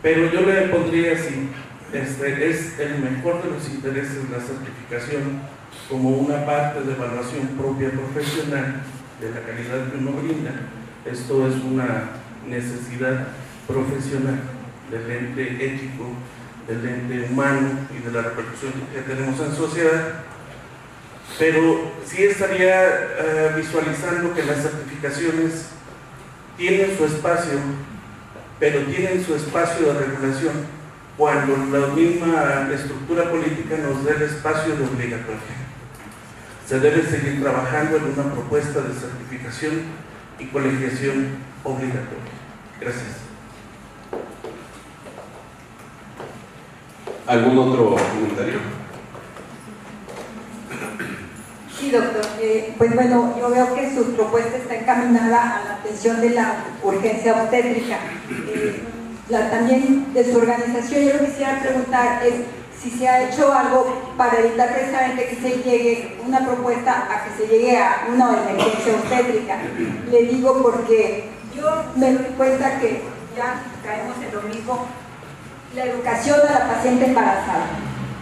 pero yo le pondría así, es el mejor de los intereses la certificación como una parte de evaluación propia profesional de la calidad que uno brinda. Esto es una necesidad profesional del ente ético, del ente humano y de la repercusión que tenemos en sociedad, pero sí estaría visualizando que las certificaciones tienen su espacio, pero tienen su espacio de regulación cuando la misma estructura política nos dé el espacio de obligatoria. Se debe seguir trabajando en una propuesta de certificación y colegiación obligatoria. Gracias. ¿Algún otro comentario? Sí, doctor. Pues bueno, yo veo que su propuesta está encaminada a la atención de la urgencia obstétrica. También de su organización, yo lo que quisiera preguntar es si se ha hecho algo para evitar precisamente que se llegue una propuesta a que se llegue a una emergencia obstétrica. Le digo porque yo me doy cuenta que ya caemos en lo mismo, la educación a la paciente embarazada,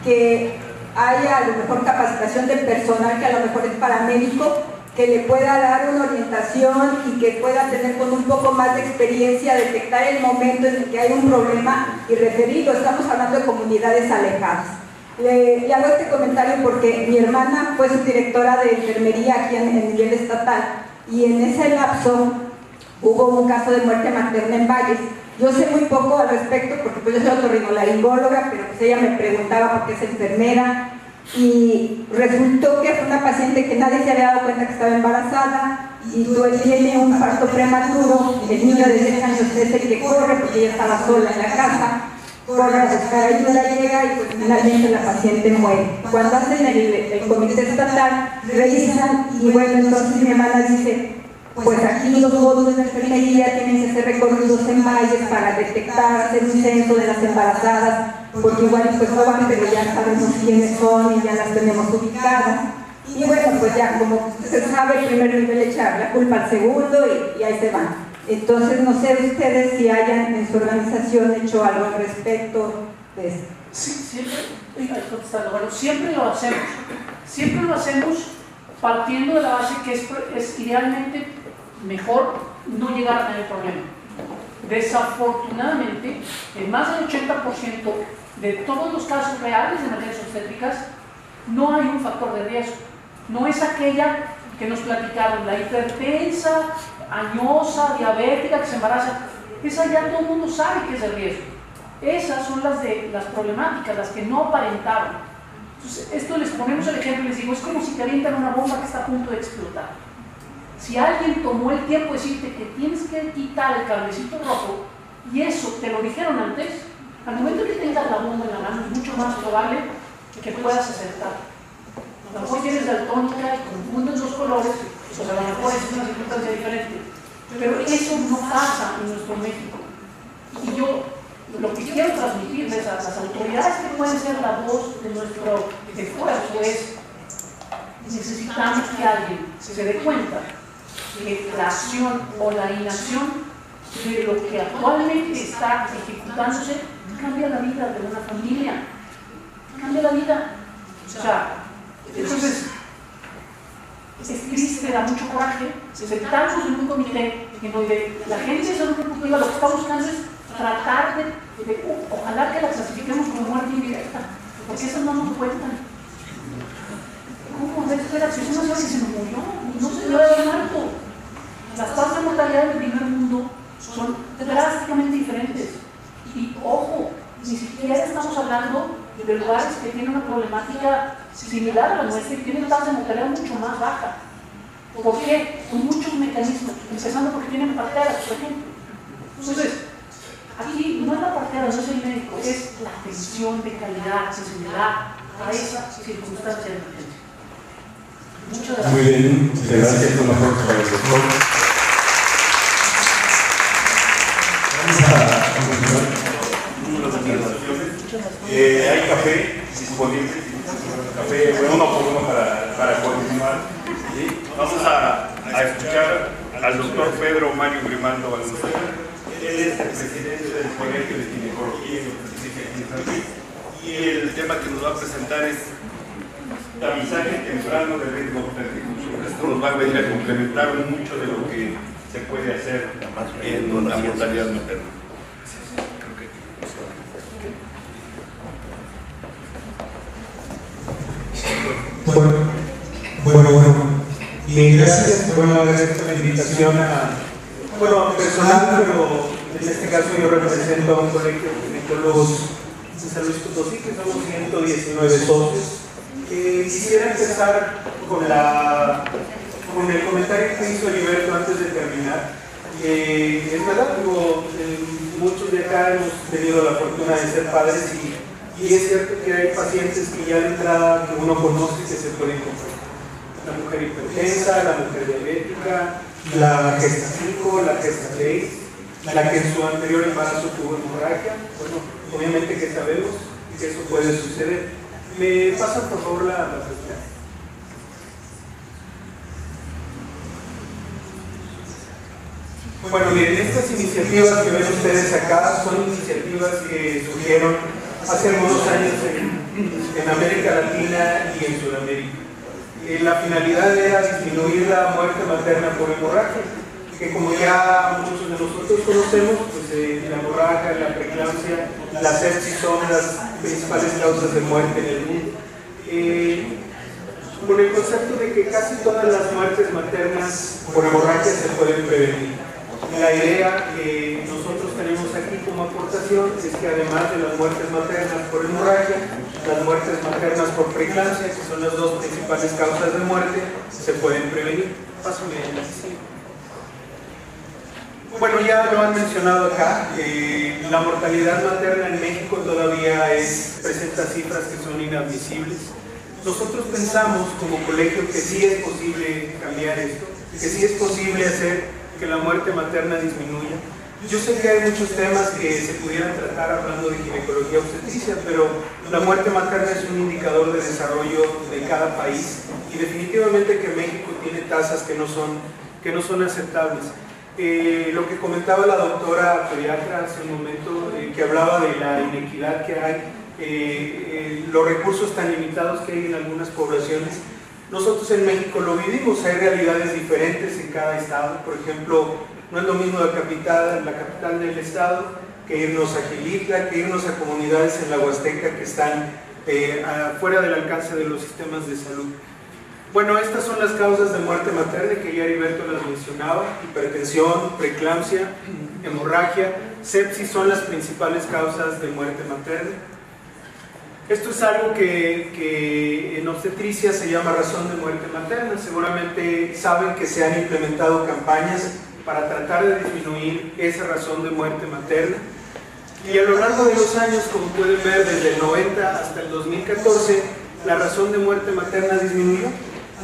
que haya a lo mejor capacitación del personal que a lo mejor es paramédico, que le pueda dar una orientación y que pueda tener con un poco más de experiencia, detectar el momento en el que hay un problema y referirlo. Estamos hablando de comunidades alejadas. Le hago este comentario porque mi hermana fue subdirectora de enfermería aquí en nivel estatal y en ese lapso hubo un caso de muerte materna en Valles. Yo sé muy poco al respecto porque pues yo soy otorrinolaringóloga, pero pues ella me preguntaba por qué es enfermera y resultó que fue una paciente que nadie se había dado cuenta que estaba embarazada y tiene un parto prematuro. El niño de 10 años es el que corre porque ella estaba sola en la casa, corre a buscar ayuda, llega y pues finalmente la paciente muere. Cuando hacen el comité estatal, revisan y bueno, entonces mi hermana dice: pues aquí los módulos de enfermería tienen que ser recorridos en valles para detectar, hacer un censo de las embarazadas, porque igual pues no van, pero ya sabemos quiénes son y ya las tenemos ubicadas. Y bueno, pues ya como se sabe, el primer nivel echa la culpa al segundo y ahí se van. Entonces no sé ustedes si hayan en su organización hecho algo al respecto de esto. Sí, siempre lo hacemos. Siempre lo hacemos partiendo de la base que es idealmente mejor no llegar a tener problema. Desafortunadamente, en más del 80% de todos los casos reales de emergencias obstétricas no hay un factor de riesgo. No es aquella que nos platicaron, la hipertensa, añosa, diabética que se embaraza. Esa ya todo el mundo sabe que es de riesgo. Esas son las problemáticas, las que no aparentaban. Entonces, esto les ponemos el ejemplo y les digo, es como si te avientan una bomba que está a punto de explotar. Si alguien tomó el tiempo de decirte que tienes que quitar el cablecito rojo y eso te lo dijeron antes, al momento que tengas la bomba en la mano es mucho más probable que puedas acertar. A lo mejor tienes daltónica y confundes los colores, pues a lo mejor es una circunstancia diferente. Pero eso no pasa en nuestro México. Y yo lo que quiero transmitirles a las autoridades que pueden ser la voz de nuestro esfuerzo es: necesitamos que alguien se dé cuenta que la acción o la inacción de lo que actualmente está ejecutándose cambia la vida de una familia, cambia la vida. O sea, entonces es triste, da mucho coraje. Sentamos en un comité en donde la gente de salud reproductiva lo que está buscando es tratar de ojalá que la clasifiquemos como muerte indirecta, porque eso no nos cuentan. ¿Cómo? Espera, si es una señora que se murió, no se dio de muerto. Las tasas de mortalidad del primer mundo son drásticamente diferentes. Y ojo, ni siquiera estamos hablando de lugares que tienen una problemática similar a la nuestra y tienen tasas de mortalidad mucho más baja. ¿Por qué? Con muchos mecanismos, empezando porque tienen parteras, por ejemplo. Entonces, aquí no es la partera, no es el médico, es la atención de calidad, sensibilidad a esa circunstancia de emergencia. Muchas gracias. Muy bien, muchas gracias. Vamos a continuar. Hay café disponible, café, uno por uno para continuar. ¿Sí? Vamos a escuchar al doctor Pedro Mario Grimaldo Valenzuela. Él es el presidente del Colegio de Ginecología y Obstetricia Infantil, y el tema que nos va a presentar es tamizaje temprano de riesgo obstétrico. Esto nos va a venir a complementar mucho de lo que se puede hacer en la mortalidad materna. Bueno. Y gracias, agradezco la invitación personal, pero en este caso yo represento a un colegio de ginecólogos de San Luis Potosí, que somos 119 socios. Quisiera empezar con el comentario que hizo Heriberto antes de terminar. Es verdad, muchos de acá hemos tenido la fortuna de ser padres y es cierto que hay pacientes que ya de entrada que uno conoce que se pueden comprar. La mujer hipertensa, la mujer diabética, la gesta 5, la gesta 6, la que en su anterior embarazo tuvo hemorragia. Bueno, obviamente que sabemos que eso puede suceder. ¿Me pasan por favor la presentación? Bueno, miren, estas iniciativas que ven ustedes acá son iniciativas que surgieron hace algunos años en América Latina y en Sudamérica. La finalidad era disminuir la muerte materna por hemorragia, que como ya muchos de nosotros conocemos, pues la hemorragia, la preeclampsia, la sepsis son las principales causas de muerte en el mundo. Con el concepto de que casi todas las muertes maternas por hemorragia se pueden prevenir. La idea que nosotros tenemos aquí como aportación es que además de las muertes maternas por hemorragia, las muertes maternas por preeclampsia, que son las dos principales causas de muerte, se pueden prevenir. Pásame así. Bueno, ya lo han mencionado acá, la mortalidad materna en México todavía presenta cifras que son inadmisibles. Nosotros pensamos como colegio que sí es posible cambiar esto, que sí es posible hacer que la muerte materna disminuya. Yo sé que hay muchos temas que se pudieran tratar hablando de ginecología obstetricia, pero la muerte materna es un indicador de desarrollo de cada país y definitivamente que México tiene tasas que no son aceptables. Lo que comentaba la doctora pediatra hace un momento, que hablaba de la inequidad que hay, los recursos tan limitados que hay en algunas poblaciones. Nosotros en México lo vivimos, hay realidades diferentes en cada estado. Por ejemplo, no es lo mismo la capital del estado, que irnos a Xilitla, que irnos a comunidades en la Huasteca que están fuera del alcance de los sistemas de salud. Bueno, estas son las causas de muerte materna que ya Heriberto las mencionaba: hipertensión, preeclampsia, hemorragia, sepsis son las principales causas de muerte materna. Esto es algo que en obstetricia se llama razón de muerte materna. Seguramente saben que se han implementado campañas para tratar de disminuir esa razón de muerte materna. Y a lo largo de los años, como pueden ver, desde el 90 hasta el 2014, la razón de muerte materna disminuyó.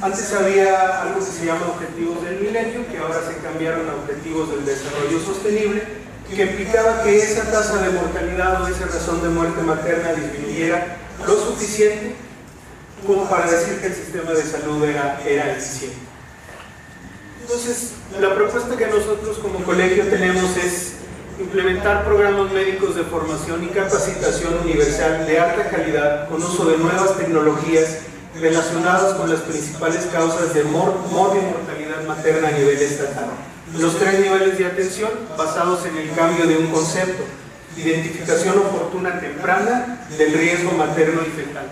Antes había algo que se llama objetivos del milenio, que ahora se cambiaron a objetivos del desarrollo sostenible, que implicaba que esa tasa de mortalidad o esa razón de muerte materna disminuyera lo suficiente como para decir que el sistema de salud era eficiente. Entonces, la propuesta que nosotros como colegio tenemos es implementar programas médicos de formación y capacitación universal de alta calidad con uso de nuevas tecnologías relacionadas con las principales causas de mortalidad materna a nivel estatal. Los 3 niveles de atención basados en el cambio de un concepto: identificación oportuna temprana del riesgo materno y fetal.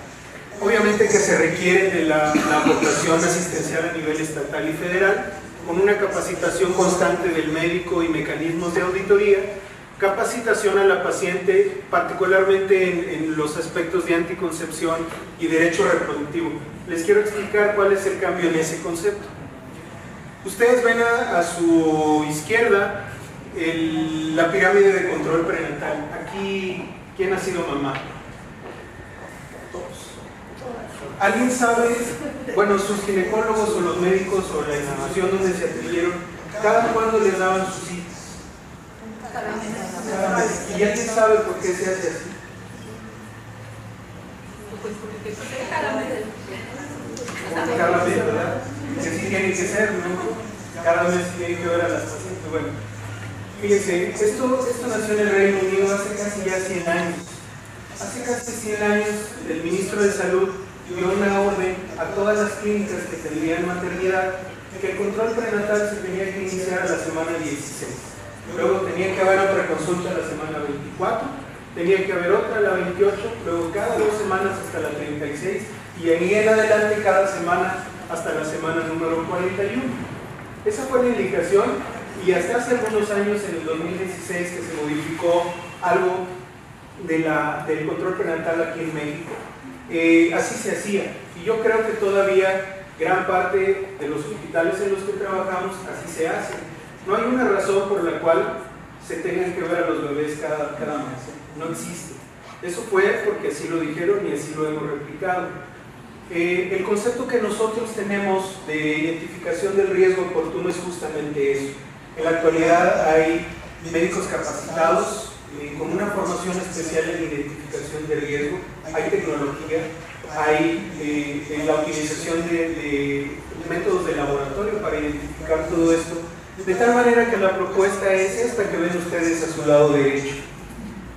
Obviamente que se requiere de la aportación asistencial a nivel estatal y federal, con una capacitación constante del médico y mecanismos de auditoría, capacitación a la paciente, particularmente en los aspectos de anticoncepción y derecho reproductivo. Les quiero explicar cuál es el cambio en ese concepto. Ustedes ven a su izquierda la pirámide de control prenatal. Aquí, ¿quién ha sido mamá? Todos. ¿Alguien sabe, bueno, sus ginecólogos o los médicos o la institución donde se atendieron, cada cuándo les daban sus citas? Cada mes. ¿Y alguien sabe por qué se hace así? Cada mes, ¿verdad? Que sí tiene que ser, ¿no? Cada mes tiene que ver a las pacientes. Bueno, Fíjense, esto nació en el Reino Unido hace casi ya 100 años. Hace casi 100 años el ministro de Salud dio una orden a todas las clínicas que tendrían maternidad que el control prenatal se tenía que iniciar a la semana 16. Luego tenía que haber otra consulta a la semana 24, tenía que haber otra a la 28, luego cada 2 semanas hasta la 36 y ahí en adelante cada semana hasta la semana número 41. Esa fue la indicación y hasta hace algunos años, en el 2016, que se modificó algo del control prenatal aquí en México. Así se hacía y yo creo que todavía gran parte de los hospitales en los que trabajamos así se hace. No hay una razón por la cual se tengan que ver a los bebés cada mes. No existe. Eso fue porque así lo dijeron y así lo hemos replicado. El concepto que nosotros tenemos de identificación del riesgo oportuno es justamente eso. En la actualidad hay médicos capacitados con una formación especial en identificación de riesgo, hay tecnología, hay la utilización de métodos de laboratorio para identificar todo esto, de tal manera que la propuesta es esta que ven ustedes a su lado derecho.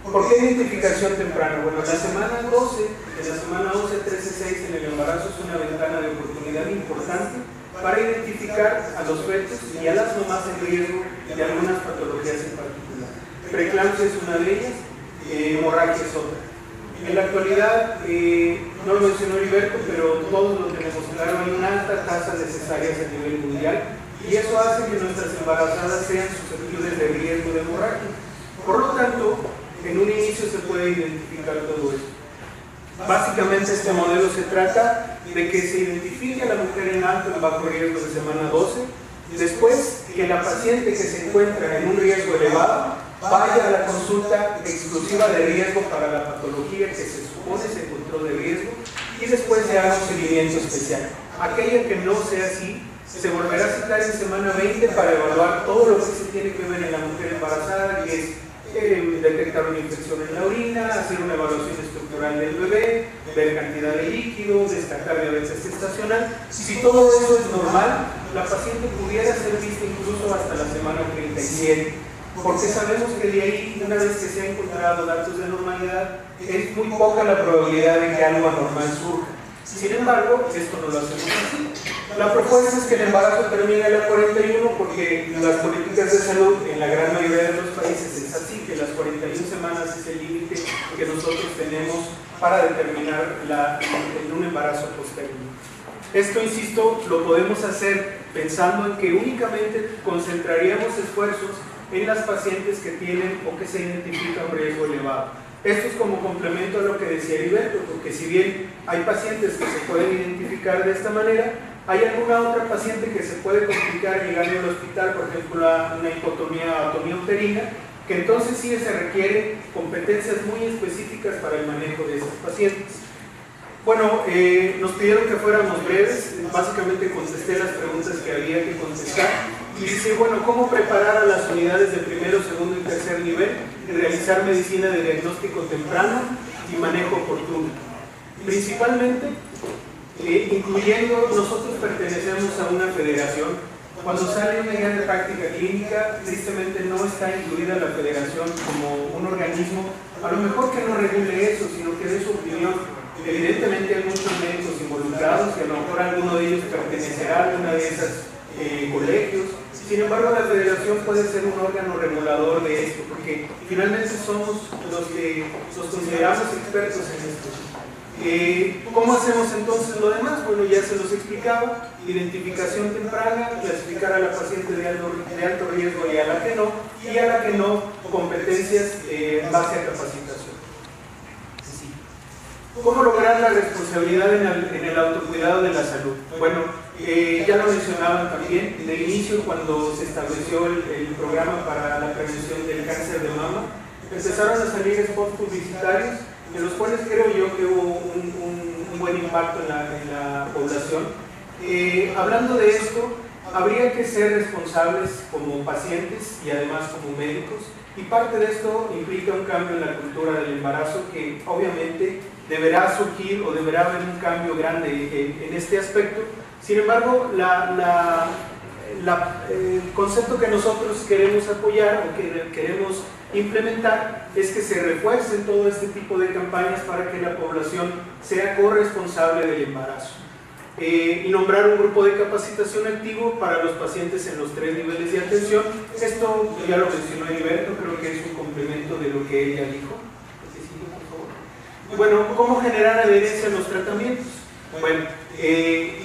¿Por qué identificación temprana? Bueno, la semana 12, de la semana 11 a 13-6 en el embarazo es una ventana de oportunidad importante para identificar a los fetos y a las mamás en riesgo de algunas patologías en particular. Preeclampsia es una de ellas, hemorragia es otra. En la actualidad, no lo mencionó Heriberto, pero todos lo tenemos claro, hay una alta tasa de cesáreas a nivel mundial y eso hace que nuestras embarazadas sean susceptibles de riesgo de hemorragia. Por lo tanto, en un inicio se puede identificar todo esto. Básicamente este modelo se trata de que se identifique a la mujer en alto y bajo riesgo de semana 12, después que la paciente que se encuentra en un riesgo elevado vaya a la consulta exclusiva de riesgo para la patología que se supone se encontró de riesgo y después se haga un seguimiento especial. Aquella que no sea así, se volverá a citar en semana 20 para evaluar todo lo que se tiene que ver en la mujer embarazada, que es detectar una infección en la orina, hacer una evaluación estructural del bebé, ver cantidad de líquido, descartar diabetes gestacional. Si todo eso es normal, la paciente pudiera ser vista incluso hasta la semana 37, porque sabemos que de ahí, una vez que se han encontrado datos de normalidad, es muy poca la probabilidad de que algo anormal surja. Sin embargo, esto no lo hacemos así. La propuesta es que el embarazo termine a la 41 porque las políticas de salud en la gran mayoría de los países es así, que las 41 semanas es el límite que nosotros tenemos para determinar en un embarazo posterior. Esto, insisto, lo podemos hacer pensando en que únicamente concentraríamos esfuerzos en las pacientes que tienen o que se identifican un riesgo elevado. Esto es como complemento a lo que decía Heriberto, porque si bien hay pacientes que se pueden identificar de esta manera, hay alguna otra paciente que se puede complicar llegando al hospital, por ejemplo, una hipotonía uterina, que entonces sí se requieren competencias muy específicas para el manejo de esas pacientes. Bueno, nos pidieron que fuéramos breves, básicamente contesté las preguntas que había que contestar. Y dice, bueno, ¿cómo preparar a las unidades de primero, segundo y tercer nivel en realizar medicina de diagnóstico temprano y manejo oportuno? Principalmente, incluyendo, nosotros pertenecemos a una federación. Cuando sale una guía de práctica clínica, tristemente no está incluida la federación como un organismo, a lo mejor que no regule eso, sino que dé su opinión. Evidentemente hay muchos médicos involucrados y a lo mejor alguno de ellos pertenecerá a alguna de esas colegios. Sin embargo, la federación puede ser un órgano regulador de esto, porque finalmente somos los que nos consideramos expertos en esto. ¿Cómo hacemos entonces lo demás? Bueno, ya se los explicaba: identificación temprana, clasificar a la paciente de alto riesgo y a la que no, competencias en base a capacitación. ¿Cómo lograr la responsabilidad en el autocuidado de la salud? Bueno, ya lo mencionaban también, de inicio cuando se estableció el programa para la prevención del cáncer de mama, empezaron a salir spots publicitarios, en los cuales creo yo que hubo un buen impacto en la población. Hablando de esto, habría que ser responsables como pacientes y además como médicos, y parte de esto implica un cambio en la cultura del embarazo que obviamente deberá surgir o deberá haber un cambio grande en este aspecto. Sin embargo, la el concepto que nosotros queremos apoyar o que queremos implementar es que se refuercen todo este tipo de campañas para que la población sea corresponsable del embarazo. Y nombrar un grupo de capacitación activo para los pacientes en los 3 niveles de atención. Esto ya lo mencionó Heriberto, creo que es un complemento de lo que ella dijo. Bueno, ¿cómo generar adherencia a los tratamientos? Bueno,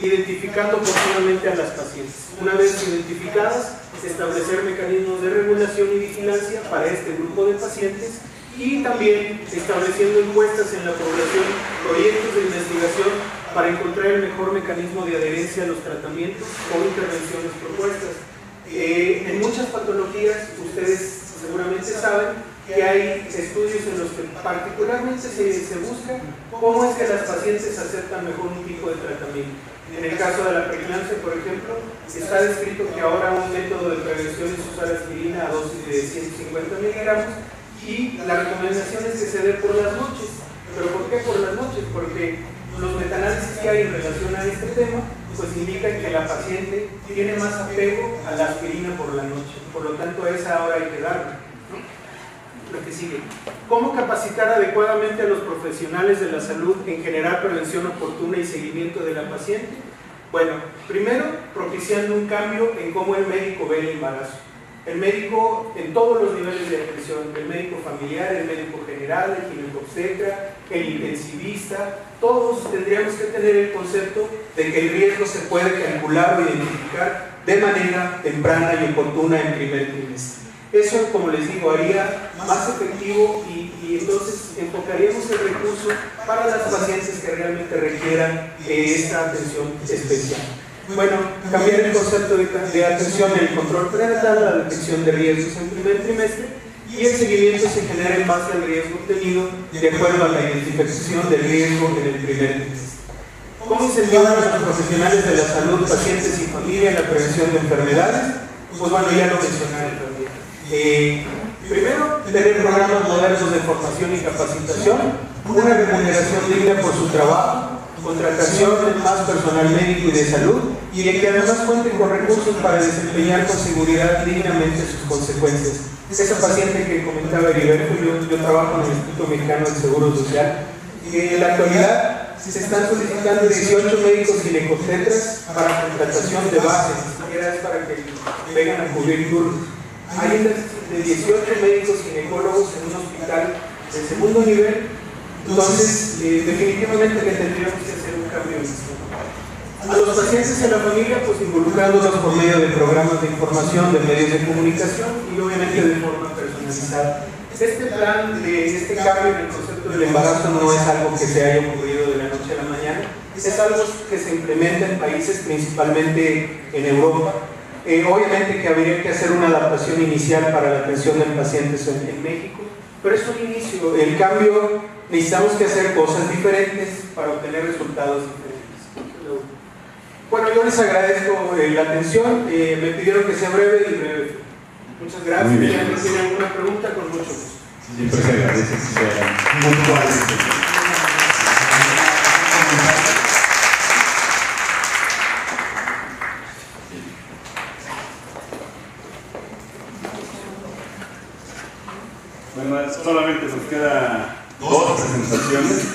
identificando oportunamente a las pacientes. Una vez identificadas, establecer mecanismos de regulación y vigilancia para este grupo de pacientes y también estableciendo encuestas en la población, proyectos de investigación para encontrar el mejor mecanismo de adherencia a los tratamientos o intervenciones propuestas. En muchas patologías, ustedes seguramente saben que hay estudios en los que particularmente se busca cómo es que las pacientes aceptan mejor un tipo de tratamiento. En el caso de la preeclampsia, por ejemplo, está descrito que ahora un método de prevención es usar aspirina a dosis de 150 miligramos y la recomendación es que se dé por las noches. ¿Pero por qué por las noches? Porque los metaanálisis que hay en relación a este tema pues indican que la paciente tiene más apego a la aspirina por la noche, por lo tanto a esa hora hay que darla. Lo que sigue: ¿cómo capacitar adecuadamente a los profesionales de la salud en generar prevención oportuna y seguimiento de la paciente? Bueno, primero propiciando un cambio en cómo el médico ve el embarazo. El médico en todos los niveles de atención, el médico familiar, el médico general, el ginecobstetra, el intensivista, todos tendríamos que tener el concepto de que el riesgo se puede calcular o identificar de manera temprana y oportuna en primer trimestre. Eso, como les digo, haría más efectivo y entonces enfocaríamos el recurso para las pacientes que realmente requieran esta atención especial. Bueno, cambiar el concepto de atención en el control prenatal, la detección de riesgos en primer trimestre y el seguimiento se genera en base al riesgo obtenido de acuerdo a la identificación del riesgo en el primer trimestre. ¿Cómo incentivar a los profesionales de la salud, pacientes y familia en la prevención de enfermedades? Pues bueno, ya lo mencioné también. Primero, tener programas modernos de formación y capacitación, una remuneración digna por su trabajo, contratación de más personal médico y de salud, y de que además cuenten con recursos para desempeñar con seguridad dignamente sus consecuencias. Esa paciente que comentaba Heriberto, yo trabajo en el Instituto Mexicano del Seguro Social, y en la actualidad se están solicitando 18 médicos ginecobstetras para contratación de base, ni siquiera es para que vengan a cubrir turnos. Hay un déficit de 18 médicos ginecólogos en un hospital de segundo nivel, entonces definitivamente que tendríamos que hacer un cambio en esto. A los pacientes y a la familia, pues involucrándolos por medio de programas de información, de medios de comunicación y obviamente de forma personalizada. Este plan, este cambio en el concepto del embarazo no es algo que se haya ocurrido de la noche a la mañana, es algo que se implementa en países principalmente en Europa. Obviamente que habría que hacer una adaptación inicial para la atención de pacientes en México, pero es un inicio. El cambio, necesitamos que hacer cosas diferentes para obtener resultados diferentes. Bueno, yo les agradezco la atención, me pidieron que sea breve y breve. Muchas gracias. Si alguien tiene alguna pregunta, con mucho gusto. Siempre se agradece que sea muy puntual. Bueno, solamente nos queda 2 presentaciones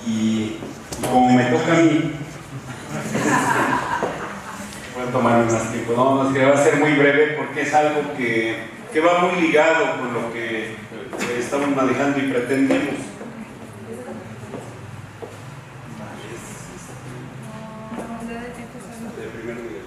y como me toca a mí, voy a tomar más tiempo. No, es que va a ser muy breve porque es algo que va muy ligado con lo que estamos manejando y pretendemos. De primer nivel.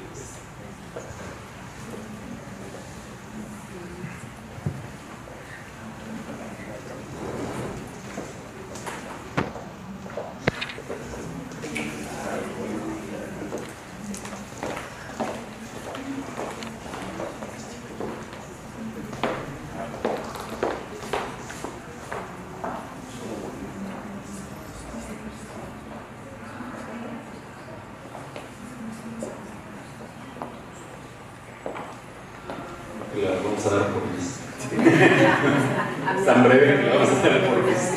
La vamos a dar por vista. Es tan breve que la vamos a dar por vista.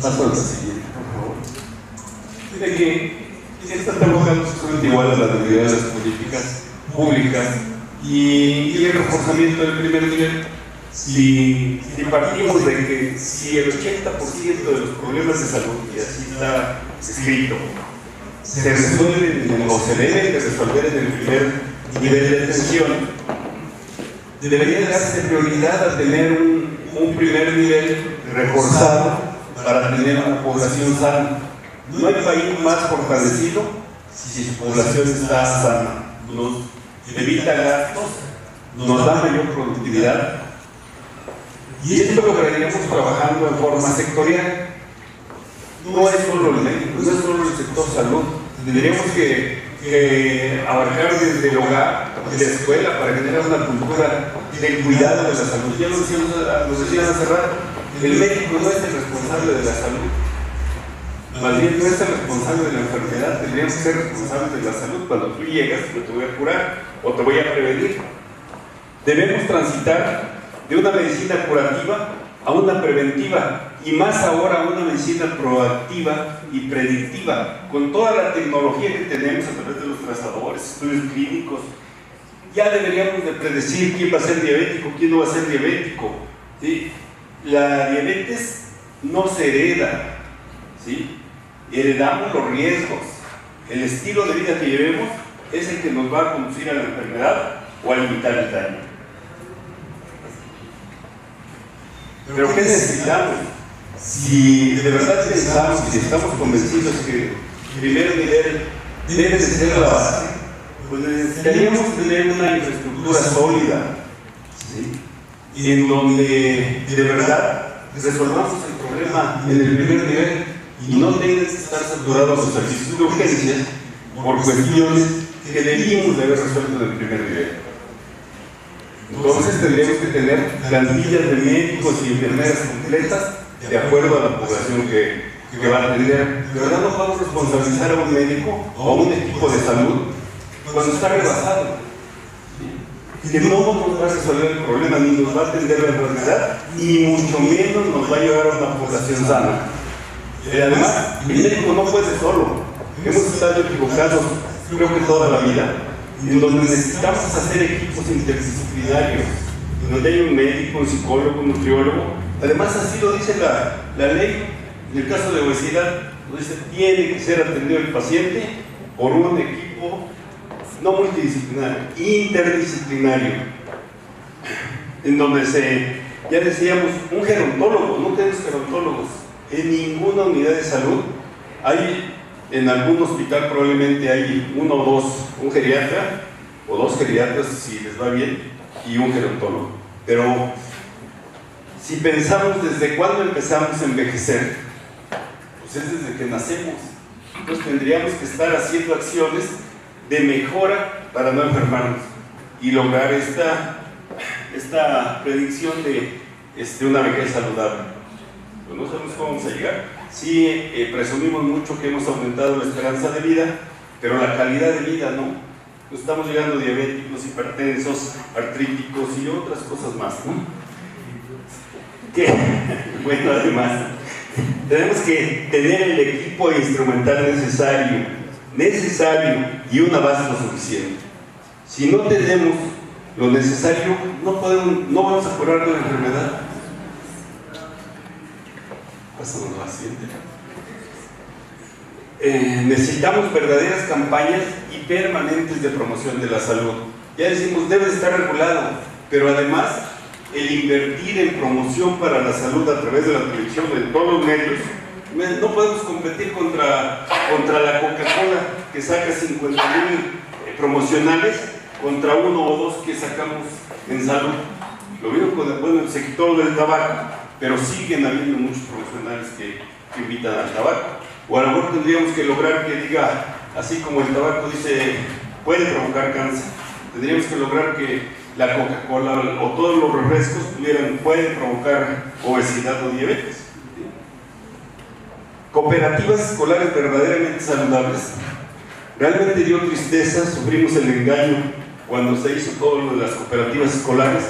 Paso a la siguiente, por favor. Mire que esta está buscando justamente igual a las unidades políticas públicas y el reforzamiento del primer nivel. Si partimos de que si el 80% de los problemas de salud, y así está escrito, se resuelven o se deben de resolver en el primer nivel de atención, debería darse prioridad a tener un primer nivel reforzado para tener una población sana. No hay país más fortalecido si su población está sana. Nos evita gastos, nos da mayor productividad. Y esto lo lograríamos trabajando en forma sectorial. No es solo el médico, no es solo el sector salud. Tendríamos que abarcar desde el hogar, de la escuela, para generar una cultura del cuidado de la salud. Ya lo decían hace rato, el médico no es el responsable de la salud. Más bien no es el responsable de la enfermedad, tendríamos que ser responsables de la salud. Cuando tú llegas, pues te voy a curar o te voy a prevenir. Debemos transitar de una medicina curativa a una preventiva, y más ahora a una medicina proactiva y predictiva, con toda la tecnología que tenemos a través de los trazadores, estudios clínicos. Ya deberíamos de predecir quién va a ser diabético, quién no va a ser diabético, ¿sí? La diabetes no se hereda, ¿sí? Heredamos los riesgos. El estilo de vida que llevemos es el que nos va a conducir a la enfermedad o a limitar el daño. Pero ¿qué necesitamos? Si de verdad pensamos y estamos convencidos que el primer nivel debe de ser la base, pues necesitaríamos tener una infraestructura sólida, ¿sí? En donde de verdad resolvamos el problema en el primer nivel y no tengan que estar saturados los servicios de urgencias por cuestiones que debimos de haber resuelto en el primer nivel. Entonces tendríamos que tener plantillas de médicos y enfermeras completas de acuerdo a la población que va a atender. De verdad no podemos responsabilizar a un médico o a un equipo de salud cuando está rebasado, que no nos va a resolver el problema, ni nos va a atender la enfermedad, ni mucho menos nos va a llevar a una población sana. Además, el médico no puede solo. Hemos estado equivocados, creo que toda la vida, en donde necesitamos hacer equipos interdisciplinarios, donde hay un médico, un psicólogo, un nutriólogo. Además, así lo dice la ley. En el caso de obesidad, lo dice, tiene que ser atendido el paciente por un equipo no multidisciplinario, interdisciplinario, en donde ya decíamos, un gerontólogo. No tenemos gerontólogos en ninguna unidad de salud. Hay en algún hospital probablemente hay uno o dos, un geriatra o dos geriatras si les va bien, y un gerontólogo. Pero si pensamos desde cuándo empezamos a envejecer, pues es desde que nacemos. Entonces tendríamos que estar haciendo acciones de mejora para no enfermarnos y lograr esta predicción de una vejez saludable. Pues no sabemos cómo vamos a llegar. Sí, presumimos mucho que hemos aumentado la esperanza de vida, pero la calidad de vida no. Estamos llegando diabéticos, hipertensos, artríticos y otras cosas más, ¿no? Bueno, además, tenemos que tener el equipo instrumental necesario y una base lo suficiente. Si no tenemos lo necesario, no vamos a curar la enfermedad. Pasamos a la siguiente. Necesitamos verdaderas campañas y permanentes de promoción de la salud. Ya decimos, debe estar regulado, pero además el invertir en promoción para la salud a través de la televisión, de todos los medios. No podemos competir contra la Coca-Cola, que saca 50,000 promocionales, contra uno o dos que sacamos en salud. Lo mismo con el sector del tabaco, pero siguen habiendo muchos profesionales que invitan al tabaco. O a lo mejor tendríamos que lograr que diga, así como el tabaco dice, puede provocar cáncer, tendríamos que lograr que la Coca-Cola o todos los refrescos pueden provocar obesidad o diabetes. Cooperativas escolares verdaderamente saludables. Realmente dio tristeza, sufrimos el engaño cuando se hizo todo lo de las cooperativas escolares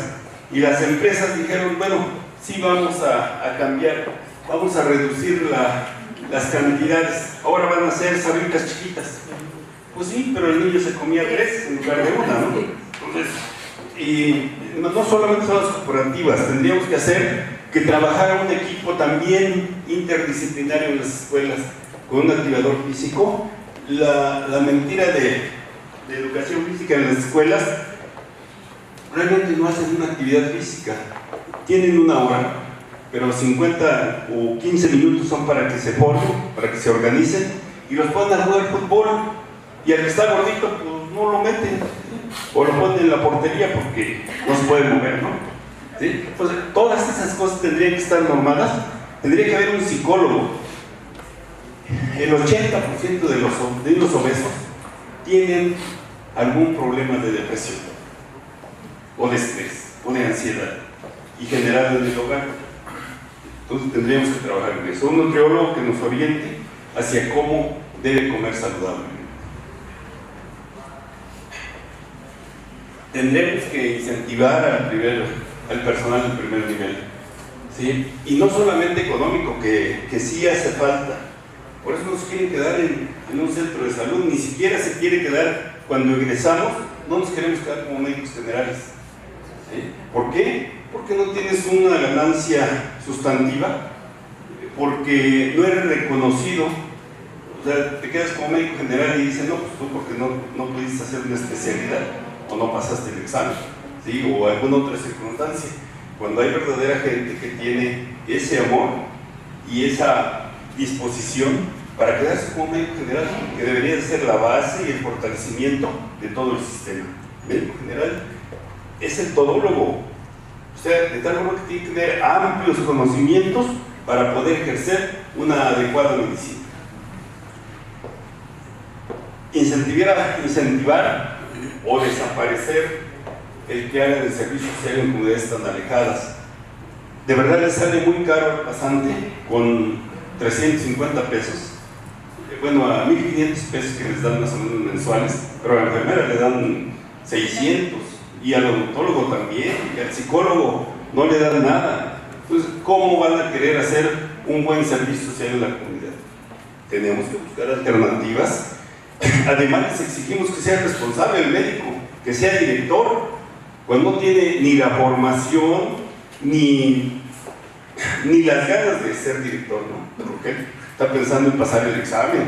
y las empresas dijeron, bueno, sí vamos a cambiar, vamos a reducir las cantidades, ahora van a ser sabritas chiquitas. Pues sí, pero el niño se comía 3 en lugar de 1, ¿no? Entonces, y no solamente son las corporativas, tendríamos que hacer que trabajara un equipo también interdisciplinario en las escuelas con un activador físico. La mentira de educación física en las escuelas, realmente no hacen una actividad física, tienen 1 hora, pero 50 o 15 minutos son para que se formen, para que se organicen y los ponen a jugar fútbol, y al que está gordito pues no lo meten o lo ponen en la portería porque no se puede mover, ¿no? ¿Sí? Entonces, todas esas cosas tendrían que estar normadas, tendría que haber un psicólogo. El 80% de los obesos tienen algún problema de depresión o de estrés o de ansiedad y generado en el hogar. Entonces tendríamos que trabajar en eso, un nutriólogo que nos oriente hacia cómo debe comer saludablemente. Tendremos que incentivar al personal del primer nivel, ¿sí? Y no solamente económico, que sí hace falta. Por eso no se quieren quedar en un centro de salud, ni siquiera se quiere quedar cuando egresamos, no nos queremos quedar como médicos generales. ¿Sí? ¿Por qué? Porque no tienes una ganancia sustantiva, porque no eres reconocido. O sea, te quedas como médico general y dicen, no, pues tú porque no pudiste hacer una especialidad o no pasaste el examen, ¿sí? O alguna otra circunstancia. Cuando hay verdadera gente que tiene ese amor y esa disposición para quedarse como médico general, que debería ser la base y el fortalecimiento de todo el sistema. Médico general es el todólogo, o sea, de tal forma que tiene que tener amplios conocimientos para poder ejercer una adecuada medicina. Incentivar o desaparecer el que haga el servicio social en comunidades tan alejadas. De verdad les sale muy caro al pasante con 350 pesos. Bueno, a 1.500 pesos que les dan más o menos mensuales, pero a la enfermera le dan 600 y al odontólogo también, y al psicólogo no le dan nada. Entonces, ¿cómo van a querer hacer un buen servicio social en la comunidad? Tenemos que buscar alternativas. Además, les exigimos que sea responsable el médico, que sea director, cuando no tiene ni la formación ni las ganas de ser director, ¿no? Porque está pensando en pasar el examen,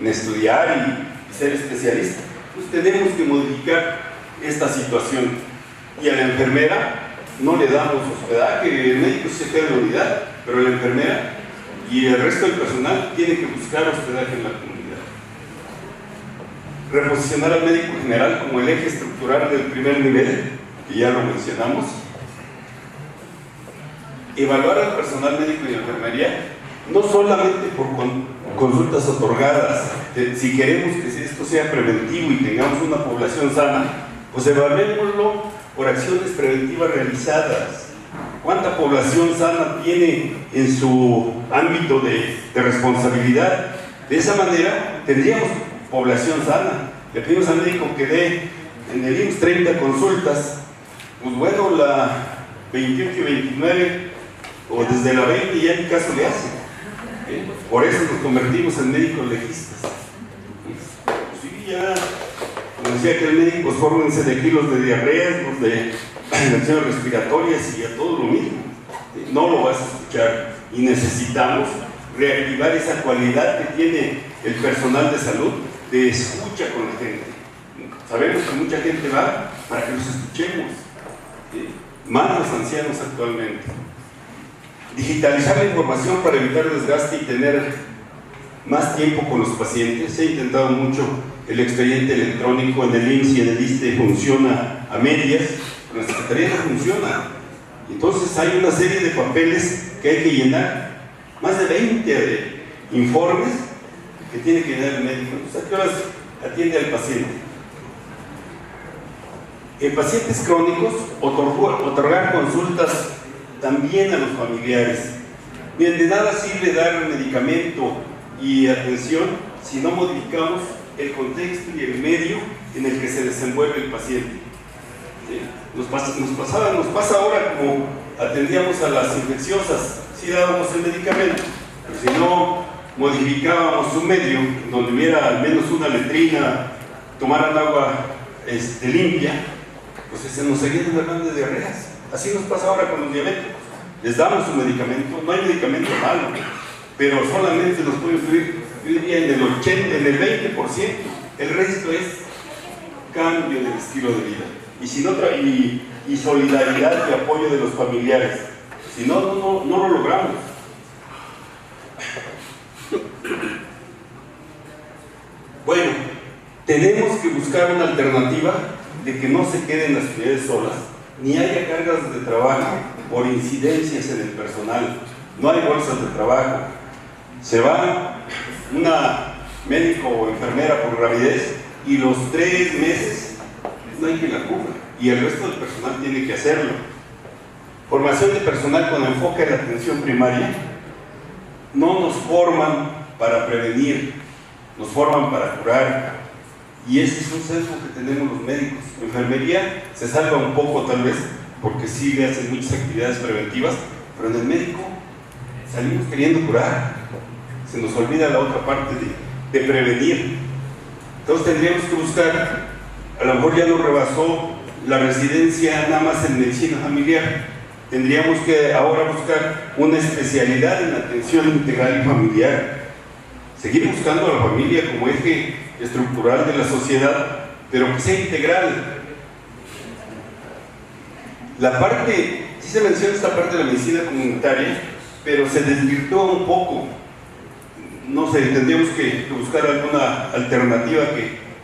en estudiar y ser especialista. Entonces tenemos que modificar esta situación. Y a la enfermera no le damos hospedaje, el médico se queda en la unidad, pero la enfermera y el resto del personal tiene que buscar hospedaje en la comunidad. Reposicionar al médico general como el eje estructural del primer nivel, que ya lo mencionamos. Evaluar al personal médico y de enfermería, no solamente por consultas otorgadas. Si queremos que esto sea preventivo y tengamos una población sana, pues evaluémoslo por acciones preventivas realizadas. ¿Cuánta población sana tiene en su ámbito de responsabilidad? De esa manera tendríamos población sana. Le pedimos al médico que dé en el IMSS 30 consultas, pues bueno, la 28 y 29 o desde la 20 ya ni caso le hacen. Por eso nos convertimos en médicos legistas. Pues sí, ya, como decía aquel médico, pues fórmense de kilos de diarreas, los de infecciones respiratorias y a todo lo mismo. No lo vas a escuchar y necesitamos reactivar esa cualidad que tiene el personal de salud de escucha con la gente. Sabemos que mucha gente va para que los escuchemos, más los ancianos actualmente. Digitalizar la información para evitar desgaste y tener más tiempo con los pacientes. Se ha intentado mucho el expediente electrónico en el IMSS y en el ISSSTE, funciona a medias, pero en la Secretaría no funciona. Entonces hay una serie de papeles que hay que llenar, más de 20 informes que tiene que llenar el médico. Entonces, ¿a qué horas atiende al paciente? En pacientes crónicos, otorgar consultas también a los familiares. Bien, de nada sirve dar medicamento y atención si no modificamos el contexto y el medio en el que se desenvuelve el paciente. ¿Sí? Nos pasa ahora como atendíamos a las infecciosas, sí dábamos el medicamento, pero si no modificábamos un medio donde hubiera al menos una letrina, tomaran agua limpia, pues se nos seguían enfermando de diarreas. Así nos pasa ahora con los diabéticos. Les damos un medicamento, no hay medicamento malo, pero solamente nos puede influir, yo diría, en el 80, en el 20%. El resto es cambio del estilo de vida. Y, si no y solidaridad y apoyo de los familiares. Si no lo logramos. Bueno, tenemos que buscar una alternativa de que no se queden las unidades solas, ni haya cargas de trabajo por incidencias en el personal. No hay bolsas de trabajo. Se va una médico o enfermera por gravidez y los 3 meses no hay quien la cubra, y el resto del personal tiene que hacerlo. Formación de personal con enfoque en la atención primaria. No nos forman para prevenir, nos forman para curar, y ese es un sesgo que tenemos los médicos. Enfermería se salva un poco tal vez, porque sí le hacen muchas actividades preventivas, pero en el médico salimos queriendo curar, se nos olvida la otra parte de prevenir. Entonces tendríamos que buscar, a lo mejor ya nos rebasó la residencia nada más en medicina familiar, tendríamos que ahora buscar una especialidad en atención integral y familiar, seguir buscando a la familia como eje estructural de la sociedad, pero que sea integral. La parte, sí se menciona esta parte de la medicina comunitaria, pero se desvirtúa un poco. No sé, tendríamos que buscar alguna alternativa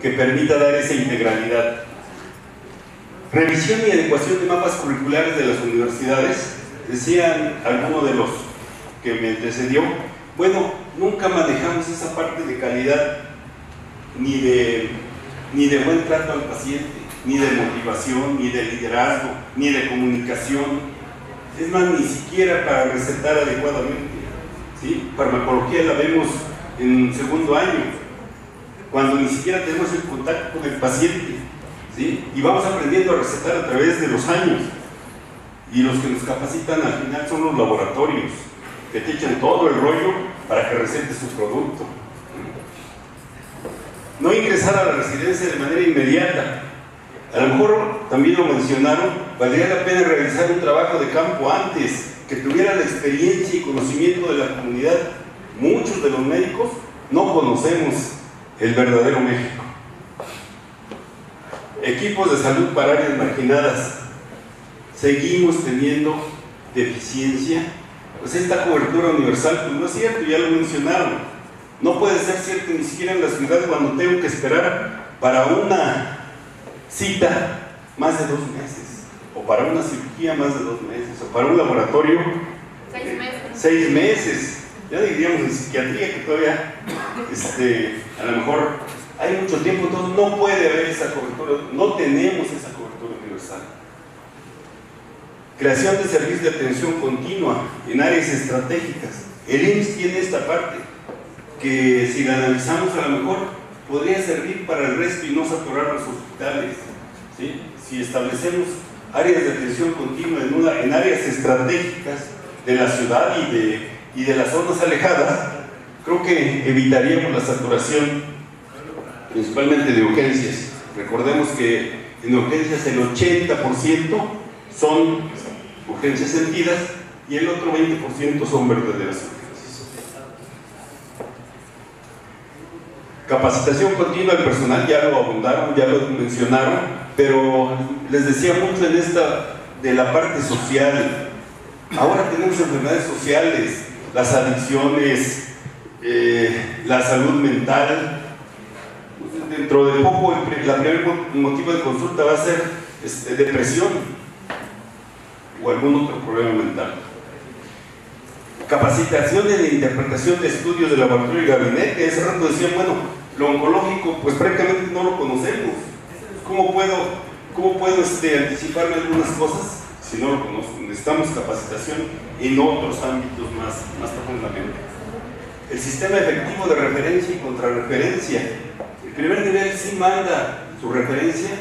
que permita dar esa integralidad. Revisión y adecuación de mapas curriculares de las universidades. Decían algunos de los que me antecedió, bueno, nunca manejamos esa parte de calidad, ni de buen trato al paciente, ni de motivación, ni de liderazgo, ni de comunicación. Es más, ni siquiera para recetar adecuadamente. ¿Sí? Farmacología la vemos en 2º año, cuando ni siquiera tenemos el contacto con el paciente. ¿Sí? Y vamos aprendiendo a recetar a través de los años, y los que nos capacitan al final son los laboratorios, que te echan todo el rollo para que recetes su producto. No ingresar a la residencia de manera inmediata. A lo mejor también lo mencionaron, valdría la pena realizar un trabajo de campo antes, que tuviera la experiencia y conocimiento de la comunidad. Muchos de los médicos no conocemos el verdadero México. Equipos de salud para áreas marginadas. Seguimos teniendo deficiencia. Pues esta cobertura universal, pues no es cierto, ya lo mencionaron. No puede ser cierto ni siquiera en la ciudad, cuando tengo que esperar para una cita más de 2 meses, o para una cirugía más de 2 meses, o para un laboratorio 6 meses. 6 meses. Ya diríamos en psiquiatría que todavía a lo mejor hay mucho tiempo, entonces no puede haber esa cobertura, no tenemos esa cobertura universal. Creación de servicios de atención continua en áreas estratégicas. El IMSS tiene esta parte, que si la analizamos a lo mejor podría servir para el resto y no saturar los hospitales. ¿Sí? Si establecemos áreas de atención continua en áreas estratégicas de la ciudad y de las zonas alejadas, creo que evitaríamos la saturación, principalmente de urgencias. Recordemos que en urgencias el 80% son urgencias sentidas y el otro 20% son verdaderas urgencias. Capacitación continua del personal, ya lo abundaron, ya lo mencionaron, pero les decía mucho en esta de la parte social. Ahora tenemos enfermedades sociales, las adicciones, la salud mental. Dentro de poco el primer motivo de consulta va a ser depresión o algún otro problema mental. Capacitación en la interpretación de estudios de laboratorio y gabinete. Hace rato decían, bueno, lo oncológico pues prácticamente no lo conocemos. ¿Cómo puedo anticiparme algunas cosas si no lo conozco? Necesitamos capacitación en otros ámbitos más profundamente. El sistema efectivo de referencia y contrarreferencia. El primer nivel sí manda su referencia,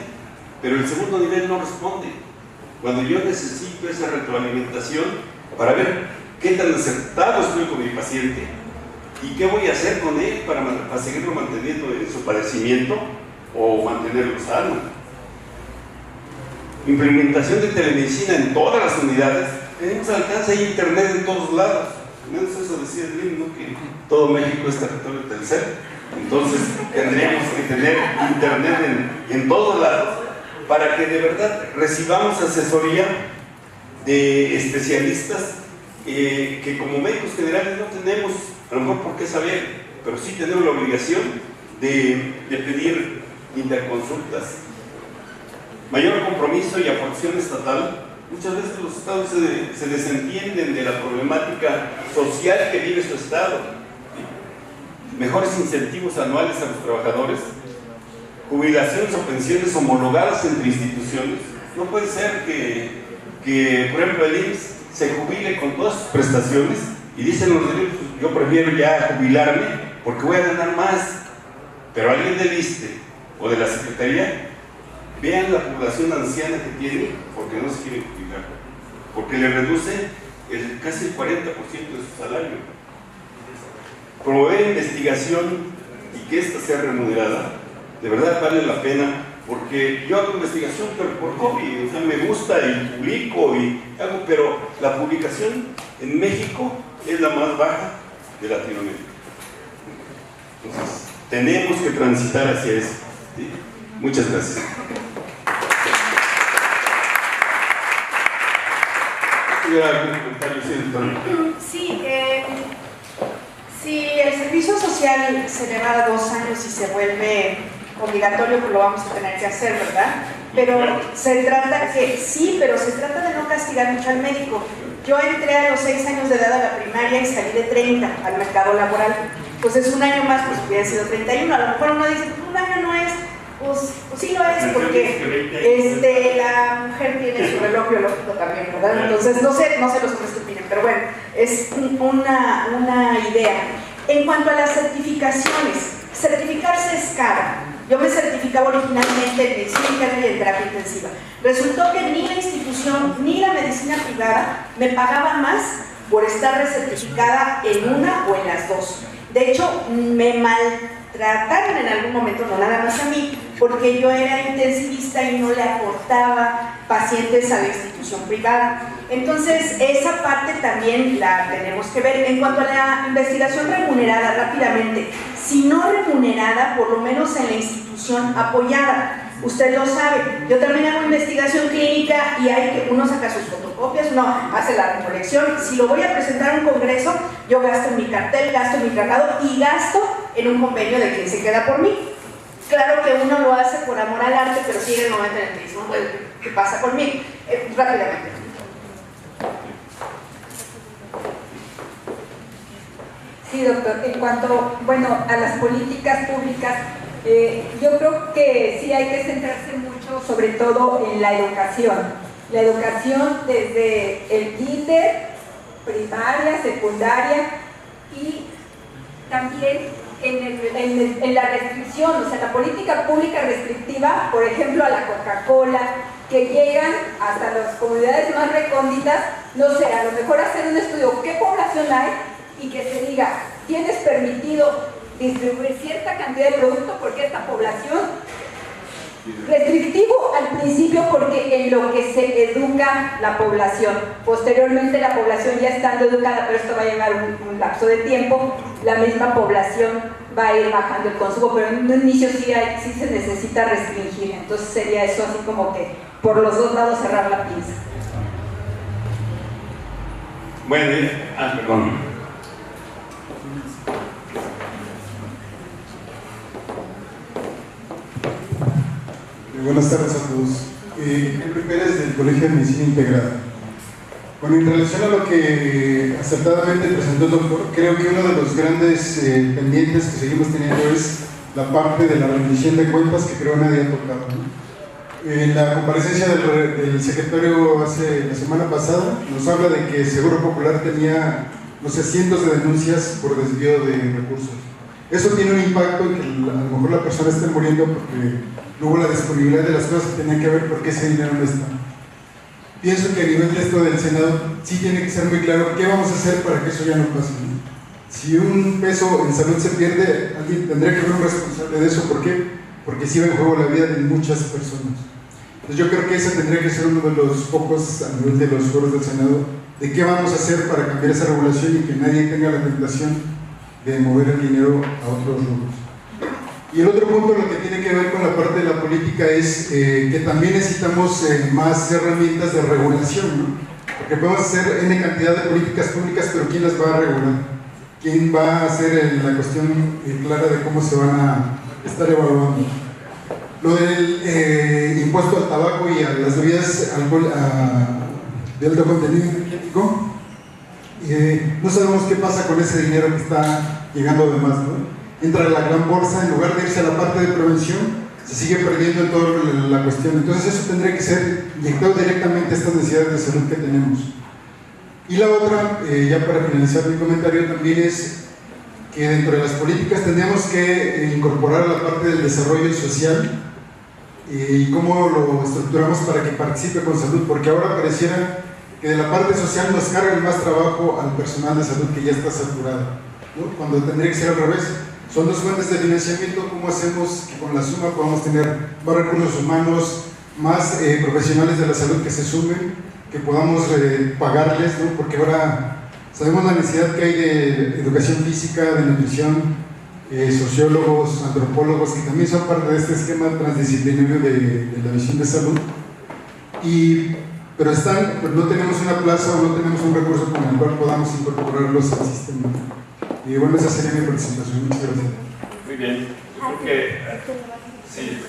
pero el segundo nivel no responde. Cuando yo necesito esa retroalimentación para ver qué tan acertado estoy con mi paciente y qué voy a hacer con él para seguirlo manteniendo en su padecimiento o mantenerlo sano. Implementación de telemedicina en todas las unidades. Tenemos alcance de internet en todos lados. Menos eso decía Slim, ¿no? Que todo México es territorio Telcel. Entonces tendríamos que tener internet en todos lados para que de verdad recibamos asesoría de especialistas que como médicos generales no tenemos a lo mejor por qué saber, pero sí tenemos la obligación de pedir interconsultas. Mayor compromiso y aportación estatal. Muchas veces los estados se desentienden de la problemática social que vive su estado. Mejores incentivos anuales a los trabajadores, jubilaciones o pensiones homologadas entre instituciones. No puede ser que por ejemplo, el IMSS se jubile con todas sus prestaciones y dicen los derechos, yo prefiero ya jubilarme porque voy a ganar más. Pero alguien del ISSSTE o de la Secretaría, vean la población anciana que tiene porque no se quiere jubilar, porque le reduce casi el 40% de su salario. Promover investigación y que ésta sea remunerada, de verdad vale la pena, porque yo hago investigación pero por hobby, o sea, me gusta y publico y hago, pero la publicación en México es la más baja de Latinoamérica. Entonces, tenemos que transitar hacia eso. ¿Sí? Muchas gracias. Sí, si el servicio social se le va a 2 años y se vuelve obligatorio, pues lo vamos a tener que hacer, ¿verdad? Pero se trata de no castigar mucho al médico. Yo entré a los 6 años de edad a la primaria y salí de 30 al mercado laboral. Pues es un año más, pues hubiera sido 31. A lo mejor uno dice, un año no es. Pues sí lo es, porque la mujer tiene su reloj biológico también, ¿verdad? Entonces no sé los hombres que opinan, pero bueno, es una idea. En cuanto a las certificaciones, certificarse es caro. Yo me certificaba originalmente en medicina interna y en terapia intensiva. Resultó que ni la institución ni la medicina privada me pagaba más por estar recertificada en una o en las dos. De hecho, me maltrataron en algún momento, no nada más a mí, porque yo era intensivista y no le aportaba pacientes a la institución privada. Entonces, esa parte también la tenemos que ver. En cuanto a la investigación remunerada, rápidamente, si no remunerada, por lo menos en la institución apoyada. Usted lo sabe, yo también hago investigación clínica y hay que uno saca sus fotocopias, uno hace la recolección. Si lo voy a presentar a un congreso, yo gasto en mi cartel, gasto en mi tratado y gasto en un convenio de quien se queda por mí. Claro que uno lo hace por amor al arte, pero sigue el momento en el que dice, bueno, ¿qué pasa conmigo? Rápidamente. Sí, doctor. En cuanto, a las políticas públicas, yo creo que sí hay que centrarse mucho, sobre todo en la educación. La educación desde el kinder, primaria, secundaria y también en la restricción, o sea, la política pública restrictiva, por ejemplo, a la Coca-Cola, que llegan hasta las comunidades más recónditas. No sé, a lo mejor hacer un estudio, ¿qué población hay? Y que se diga, tienes permitido distribuir cierta cantidad de producto porque esta población, restrictivo al principio porque en lo que se educa la población, posteriormente la población ya estando educada, pero esto va a llevar un lapso de tiempo, la misma población va a ir bajando el consumo, pero en un inicio sí se necesita restringir. Entonces sería eso, así como que por los dos lados cerrar la pinza. Bueno, perdón. Buenas tardes a todos. Henry Pérez del Colegio de Medicina Integrada. Bueno, en relación a lo que acertadamente presentó el doctor, creo que uno de los grandes pendientes que seguimos teniendo es la parte de la rendición de cuentas, que creo nadie ha tocado, ¿no? En la comparecencia del secretario la semana pasada nos habla de que Seguro Popular tenía, no sé, cientos de denuncias por desvío de recursos. Eso tiene un impacto en que a lo mejor la persona esté muriendo porque no hubo la disponibilidad de las cosas que tenían que ver porque ese dinero no está. pienso que a nivel de esto del Senado sí tiene que ser muy claro qué vamos a hacer para que eso ya no pase, ¿no? Si un peso en salud se pierde, alguien tendría que ser un responsable de eso. ¿Por qué? Porque sí va en juego la vida de muchas personas. Entonces yo creo que ese tendría que ser uno de los focos a nivel de los foros del Senado, de qué vamos a hacer para cambiar esa regulación y que nadie tenga la tentación de mover el dinero a otros rubros. Y el otro punto, lo que tiene que ver con la parte de la política, es que también necesitamos más herramientas de regulación, ¿no? Porque podemos hacer N cantidad de políticas públicas, pero ¿quién las va a regular? ¿Quién va a hacer la cuestión clara de cómo se van a estar evaluando? Lo del impuesto al tabaco y a las bebidas de alto contenido energético, no sabemos qué pasa con ese dinero que está llegando de más, ¿no? Entra a la gran bolsa, en lugar de irse a la parte de prevención, se sigue perdiendo en toda la cuestión. Entonces eso tendría que ser inyectado directamente a estas necesidades de salud que tenemos. Y la otra, ya para finalizar mi comentario, también es que dentro de las políticas tenemos que incorporar la parte del desarrollo social y cómo lo estructuramos para que participe con salud, porque ahora pareciera que de la parte social nos carga más trabajo al personal de salud que ya está saturado, ¿no? Cuando tendría que ser al revés. Son dos fuentes de financiamiento. ¿Cómo hacemos que con la suma podamos tener más recursos humanos, más profesionales de la salud que se sumen, que podamos pagarles, ¿no? Porque ahora sabemos la necesidad que hay de educación física, de nutrición, sociólogos, antropólogos, que también son parte de este esquema transdisciplinario de la visión de salud. Pero no tenemos una plaza o no tenemos un recurso con el cual podamos incorporarlos al sistema. Y bueno, esa sería mi presentación. Muchas gracias. Muy bien. Yo creo que... Sí,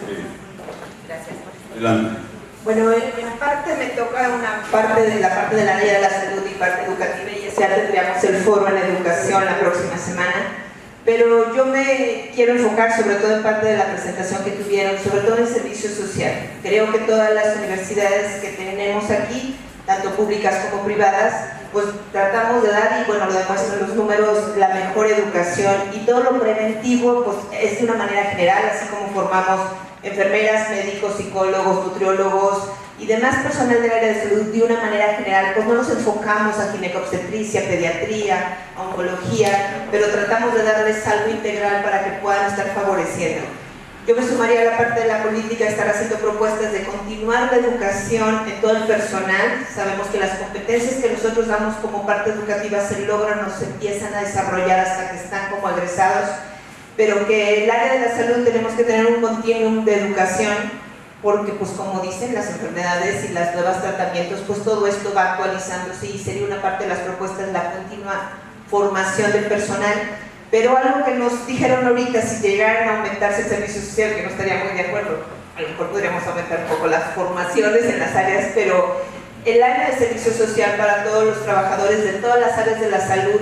Gracias. adelante. Bueno, en parte me toca una parte de la área de la salud y parte educativa, y ya tendríamos el foro en educación la próxima semana, pero yo me quiero enfocar sobre todo en parte de la presentación que tuvieron, sobre todo en servicio social. Creo que todas las universidades que tenemos aquí, tanto públicas como privadas, pues tratamos de dar, y bueno, lo demuestran los números, la mejor educación, y todo lo preventivo pues es de una manera general, así como formamos enfermeras, médicos, psicólogos, nutriólogos y demás personal del área de salud de una manera general. Pues no nos enfocamos a ginecobstetricia, pediatría, a oncología, pero tratamos de darles algo integral para que puedan estar favoreciendo. Yo me sumaría a la parte de la política, estar haciendo propuestas de continuar la educación en todo el personal. Sabemos que las competencias que nosotros damos como parte educativa se logran o se empiezan a desarrollar hasta que están como egresados, pero que el área de la salud tenemos que tener un continuum de educación, porque pues como dicen las enfermedades y los nuevos tratamientos, pues todo esto va actualizándose, y sería una parte de las propuestas la continua formación del personal. Pero algo que nos dijeron ahorita, si llegaran a aumentarse el servicio social, que no estaría muy de acuerdo, a lo mejor podríamos aumentar un poco las formaciones en las áreas, pero el área de servicio social para todos los trabajadores de todas las áreas de la salud,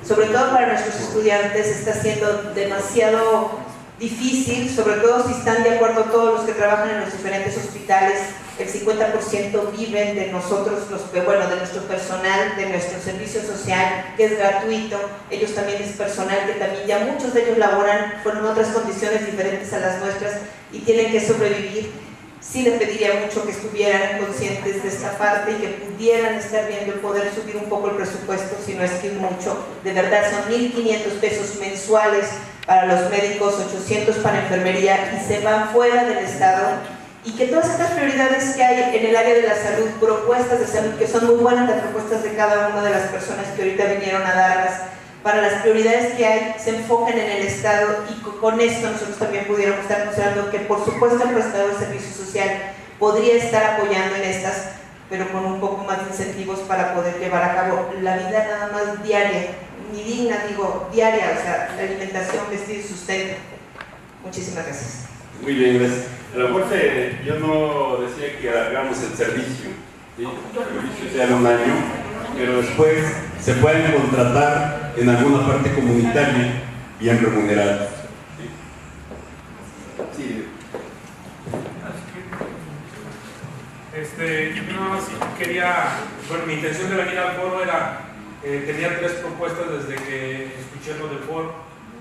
sobre todo para nuestros estudiantes, está siendo demasiado difícil, sobre todo si están de acuerdo todos los que trabajan en los diferentes hospitales. El 50% viven de nosotros, de nuestro personal, de nuestro servicio social, que es gratuito. Ellos también es personal que también ya muchos de ellos laboran con otras condiciones diferentes a las nuestras y tienen que sobrevivir. Sí les pediría mucho que estuvieran conscientes de esta parte y que pudieran estar viendo el poder subir un poco el presupuesto, si no es que mucho. De verdad son 1.500 pesos mensuales para los médicos, 800 para enfermería, y se van fuera del Estado. Y que todas estas prioridades que hay en el área de la salud, propuestas de salud, que son muy buenas las propuestas de cada una de las personas que ahorita vinieron a darlas, para las prioridades que hay, se enfoquen en el Estado, y con esto nosotros también pudiéramos estar considerando que por supuesto el prestador de servicio social podría estar apoyando en estas, pero con un poco más de incentivos para poder llevar a cabo la vida nada más diaria, ni digna, digo, diaria, o sea, la alimentación, vestir y sustento. Muchísimas gracias. Muy bien, gracias. A lo mejor yo no decía que hagamos el servicio, ¿sí? El servicio sea un año, pero después se pueden contratar en alguna parte comunitaria bien remunerados. ¿Sí? Sí. Yo nada más quería, bueno, mi intención de venir al foro era, tenía 3 propuestas desde que escuché lo del foro,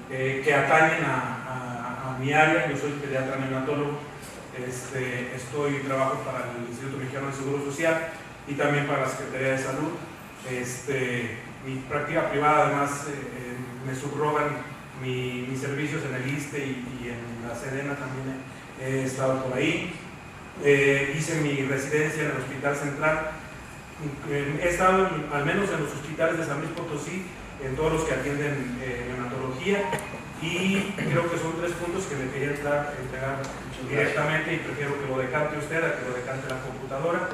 que atañen a mi área. Yo soy pediatra neonatólogo, trabajo para el Instituto Mexicano de Seguro Social, y también para la Secretaría de Salud. Mi práctica privada además me subrogan mis servicios en el ISSSTE y en la Sedena también he estado por ahí. Hice mi residencia en el Hospital Central. He estado al menos en los hospitales de San Luis Potosí, en todos los que atienden neonatología, y creo que son 3 puntos que me quería entregar directamente, y prefiero que lo decante usted a que lo decante la computadora.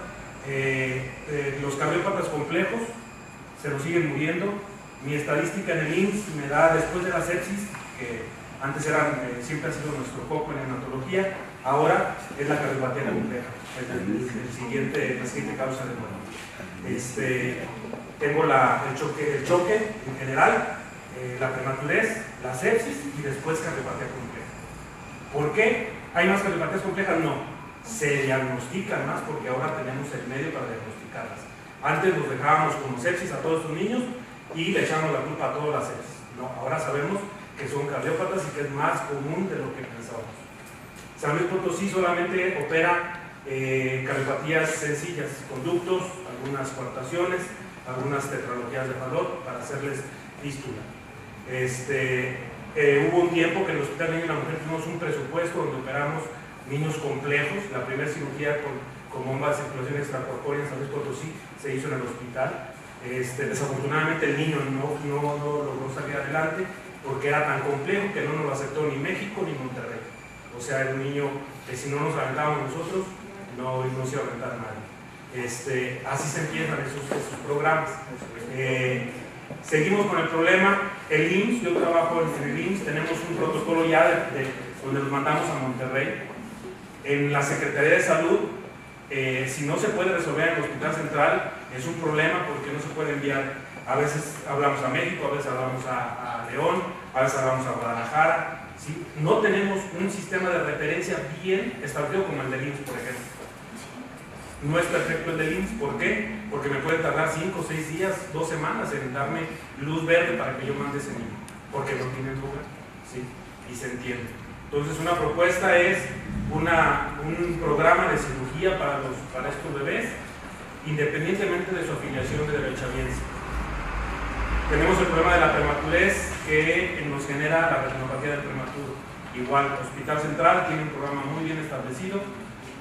Los cardiópatas complejos se nos siguen muriendo. Mi estadística en el IMSS me da, después de la sepsis, que antes siempre ha sido nuestro foco en neonatología, ahora es la cardiopatía compleja, la siguiente causa de muerte. Tengo el choque en general, la prematurez, la sepsis y después cardiopatía compleja. ¿Por qué hay más cardiopatías complejas? No, se diagnostican más porque ahora tenemos el medio para diagnosticarlas. Antes nos dejábamos como sepsis a todos los niños y le echamos la culpa a todas las sepsis. No, ahora sabemos que son cardiópatas y que es más común de lo que pensábamos. San Luis Potosí solamente opera cardiopatías sencillas, conductos, algunas coartaciones, algunas tetralogías de Fallot para hacerles fístula. Hubo un tiempo que en el Hospital Niño y la Mujer tuvimos un presupuesto donde operamos niños complejos. La primera cirugía con bomba de circulación extracorpórea en San Luis Potosí se hizo en el hospital. Desafortunadamente el niño no logró salir adelante porque era tan complejo que no nos lo aceptó ni México ni Monterrey. O sea, era un niño que si no nos aventábamos nosotros, no se iba a aventar nadie. Así se empiezan esos programas. Seguimos con el problema. El IMSS, yo trabajo en el IMSS, tenemos un protocolo ya donde los mandamos a Monterrey. En la Secretaría de Salud, si no se puede resolver en el Hospital Central, es un problema porque no se puede enviar. A veces hablamos a México, a veces hablamos a León, a veces hablamos a Guadalajara. ¿Sí? No tenemos un sistema de referencia bien establecido como el del IMSS, por ejemplo. No es perfecto el del IMSS, ¿por qué? Porque me puede tardar 5, 6 días, 2 semanas en darme luz verde para que yo mande ese niño, porque no tienen lugar, ¿sí? Y se entiende. Entonces una propuesta es un programa de cirugía para estos bebés, independientemente de su afiliación de derechohabiense. Tenemos el problema de la prematurez que nos genera la retinopatía del prematuro. Igual, el Hospital Central tiene un programa muy bien establecido,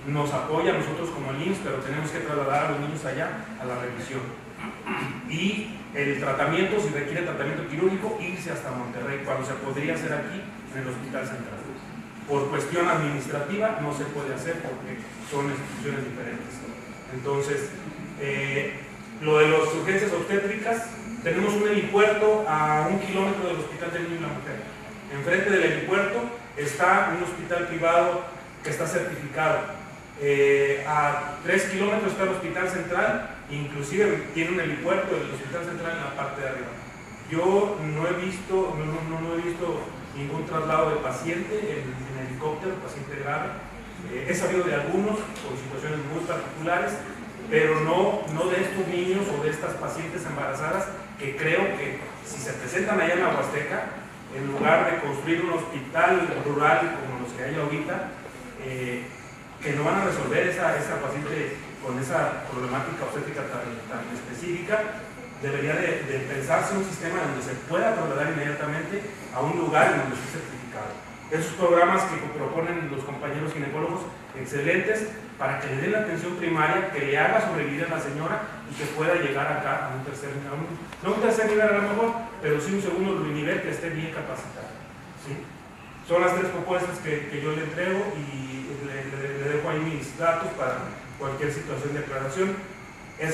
nos apoya a nosotros como el IMSS, pero tenemos que trasladar a los niños allá a la revisión. Y el tratamiento, si requiere tratamiento quirúrgico, irse hasta Monterrey, cuando se podría hacer aquí en el Hospital Central. Por cuestión administrativa no se puede hacer porque son instituciones diferentes. Entonces, lo de las urgencias obstétricas, tenemos un helipuerto a 1 kilómetro del Hospital del Niño y la Mujer. Enfrente del helipuerto está un hospital privado que está certificado. A 3 kilómetros está el Hospital Central, inclusive tiene un helipuerto del Hospital Central en la parte de arriba. Yo no he visto ningún traslado de paciente en helicóptero, paciente grave. He sabido de algunos con situaciones muy particulares, pero no de estos niños o de estas pacientes embarazadas que creo que si se presentan allá en la Huasteca, en lugar de construir un hospital rural como los que hay ahorita, que no van a resolver esa paciente con esa problemática obstétrica tan específica, debería de pensarse un sistema donde se pueda trasladar inmediatamente a un lugar en donde esté certificado. Esos programas que proponen los compañeros ginecólogos, excelentes, para que le den la atención primaria, que le haga sobrevivir a la señora y que pueda llegar acá a un tercer nivel, no un tercer nivel a lo mejor, pero sí un segundo nivel que esté bien capacitado. ¿Sí? Son las 3 propuestas que yo le entrego y le dejo ahí mis datos para cualquier situación de aclaración.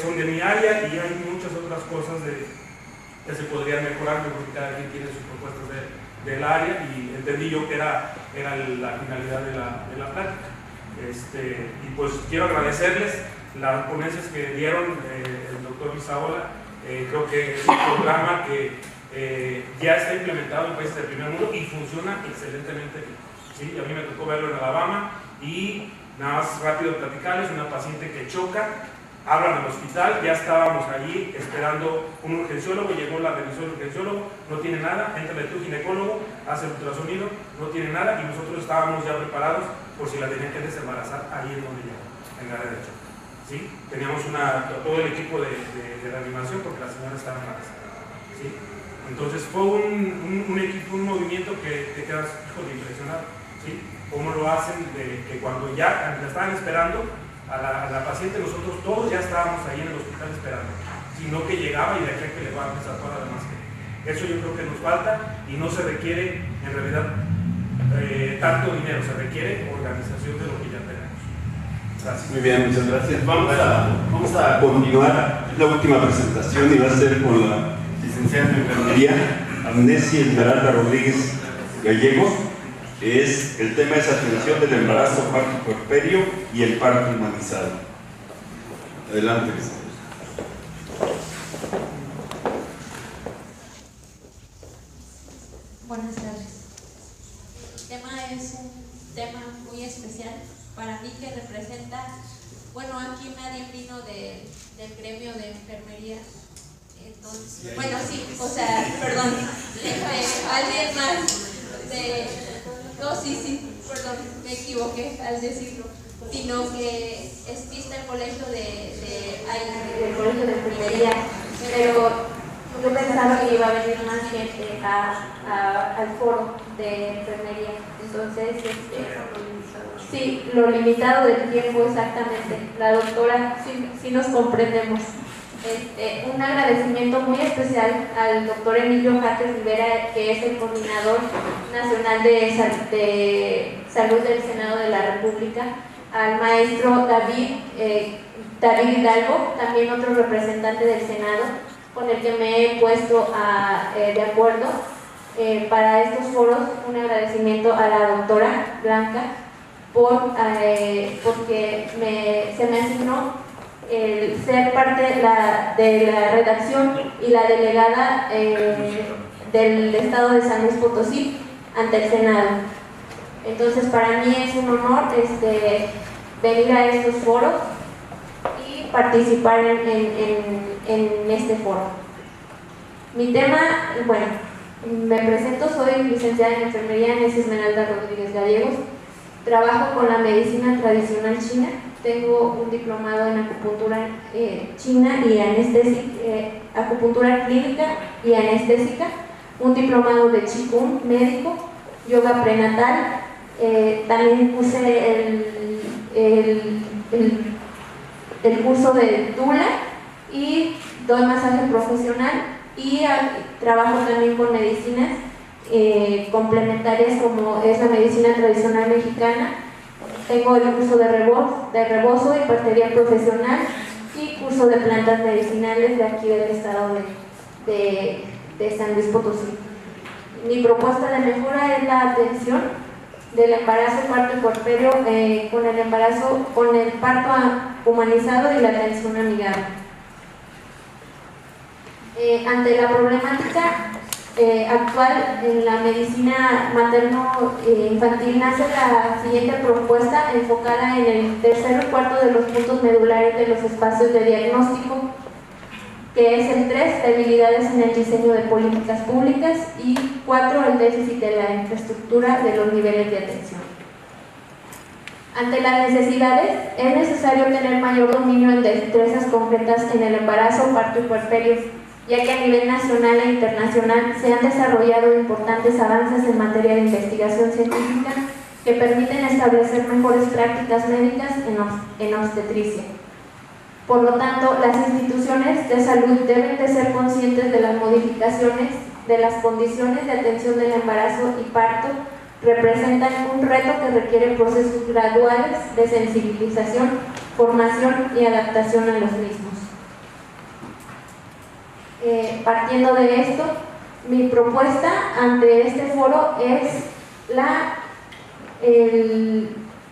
Son de mi área y hay muchas otras cosas que se podrían mejorar, porque cada quien tiene sus propuestas del área y entendí yo que era la finalidad de la plática. Y pues quiero agradecerles las ponencias que dieron el doctor Bisaola. Creo que es un programa que ya está implementado en países del primer mundo y funciona excelentemente bien. ¿Sí? A mí me tocó verlo en Alabama y nada más rápido platicarles, una paciente que choca, hablan al hospital, ya estábamos allí esperando un urgenciólogo, llegó la revisión del urgenciólogo, no tiene nada, entra el ginecólogo, hace el ultrasonido, no tiene nada y nosotros estábamos ya preparados por si la tenían que desembarazar ahí en donde llegó, en la derecha. ¿sí? Teníamos todo el equipo de reanimación porque la señora estaba embarazada, ¿sí? Entonces fue un equipo, un movimiento que te quedas, híjole, impresionado, ¿sí? Cómo lo hacen, que cuando ya la estaban esperando a la paciente, nosotros todos ya estábamos ahí en el hospital esperando, sino que llegaba y decía que le va a empezar toda la demás. Eso yo creo que nos falta y no se requiere en realidad tanto dinero, se requiere organización de lo que ya tenemos. Gracias. Muy bien, muchas gracias. Vamos a continuar. Es la última presentación y va a ser con la licenciada en enfermería Amnesia Esmeralda Rodríguez Gallegos. El tema es atención del embarazo, parto puerperio y el parto humanizado. Adelante, licenciada. Buenas tardes. El tema es un tema muy especial para mí que representa, bueno, aquí nadie vino del gremio de enfermería, entonces, bueno, sí, o sea, perdón, alguien más no, sí, perdón, me equivoqué al decirlo, sino que existe el colegio del colegio de enfermería, pero yo pensaba que iba a venir más gente al foro de enfermería, entonces sí, lo limitado del tiempo exactamente, la doctora sí nos comprendemos. Un agradecimiento muy especial al doctor Emilio Jaques Rivera, que es el coordinador nacional de salud del Senado de la República, al maestro David Hidalgo, también otro representante del Senado, con el que me he puesto de acuerdo para estos foros. Un agradecimiento a la doctora Blanca porque se me asignó el ser parte de la redacción y la delegada del Estado de San Luis Potosí ante el Senado. Entonces para mí es un honor venir a estos foros y participar en este foro. Mi tema, bueno, me presento, soy licenciada en enfermería Amnesia Esmeralda Rodríguez Gallegos, trabajo con la medicina tradicional china, tengo un diplomado en acupuntura china y acupuntura clínica y anestésica, un diplomado de Qigong médico, yoga prenatal, también puse el curso de Dula y doy masaje profesional y trabajo también con medicinas complementarias como es la medicina tradicional mexicana. Tengo el curso de rebozo y partería profesional y curso de plantas medicinales de aquí del estado de San Luis Potosí. Mi propuesta de mejora es la atención del embarazo, parto y puerperio con el parto humanizado y la atención amigable. Ante la problemática actual en la medicina materno-infantil nace la siguiente propuesta enfocada en el tercero y cuarto de los puntos medulares de los espacios de diagnóstico, que es el 3, debilidades en el diseño de políticas públicas, y 4, el déficit de la infraestructura de los niveles de atención. Ante las necesidades, es necesario tener mayor dominio en destrezas concretas en el embarazo, parto y puerperio, ya que a nivel nacional e internacional se han desarrollado importantes avances en materia de investigación científica que permiten establecer mejores prácticas médicas en obstetricia. Por lo tanto, las instituciones de salud deben de ser conscientes de las modificaciones de las condiciones de atención del embarazo y parto representan un reto que requiere procesos graduales de sensibilización, formación y adaptación a los mismos. Partiendo de esto, mi propuesta ante este foro es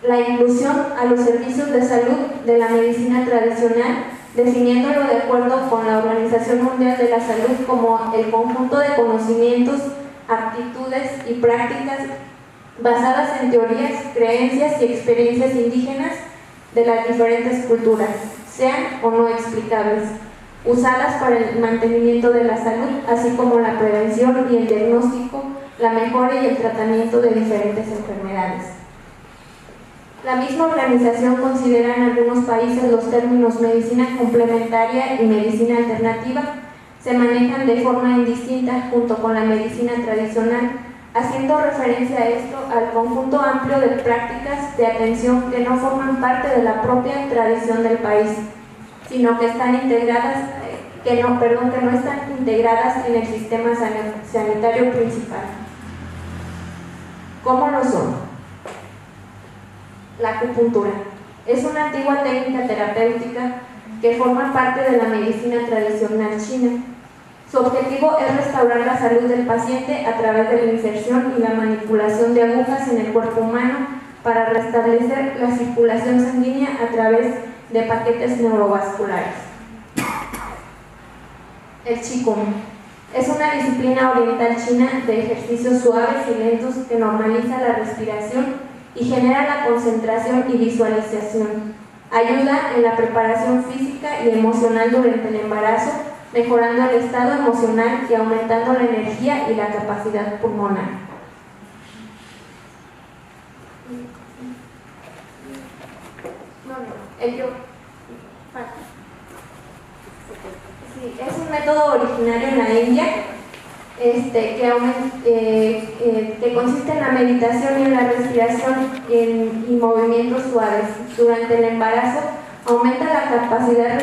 la inclusión a los servicios de salud de la medicina tradicional, definiéndolo de acuerdo con la Organización Mundial de la Salud como el conjunto de conocimientos, actitudes y prácticas basadas en teorías, creencias y experiencias indígenas de las diferentes culturas, sean o no explicables, usadas para el mantenimiento de la salud, así como la prevención y el diagnóstico, la mejora y el tratamiento de diferentes enfermedades. La misma organización considera en algunos países los términos medicina complementaria y medicina alternativa se manejan de forma indistinta junto con la medicina tradicional, haciendo referencia a esto al conjunto amplio de prácticas de atención que no forman parte de la propia tradición del país, sino que están integradas, que no están integradas en el sistema sanitario principal. ¿Cómo lo son? La acupuntura es una antigua técnica terapéutica que forma parte de la medicina tradicional china. Su objetivo es restaurar la salud del paciente a través de la inserción y la manipulación de agujas en el cuerpo humano para restablecer la circulación sanguínea a través de paquetes neurovasculares. El Qigong es una disciplina oriental china de ejercicios suaves y lentos que normaliza la respiración y genera la concentración y visualización. Ayuda en la preparación física y emocional durante el embarazo, mejorando el estado emocional y aumentando la energía y la capacidad pulmonar. Sí, es un método originario en la India que consiste en la meditación y en la respiración y movimientos suaves. Durante el embarazo aumenta la capacidad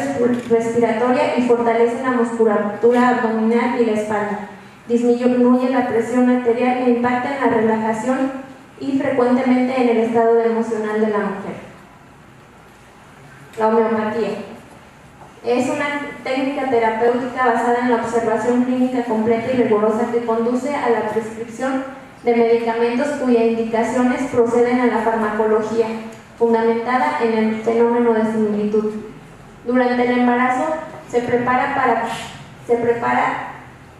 respiratoria y fortalece la musculatura abdominal y la espalda. Disminuye la presión arterial e impacta en la relajación y frecuentemente en el estado emocional de la mujer. La homeopatía es una técnica terapéutica basada en la observación clínica completa y rigurosa que conduce a la prescripción de medicamentos cuyas indicaciones proceden a la farmacología, fundamentada en el fenómeno de similitud. Durante el embarazo se prepara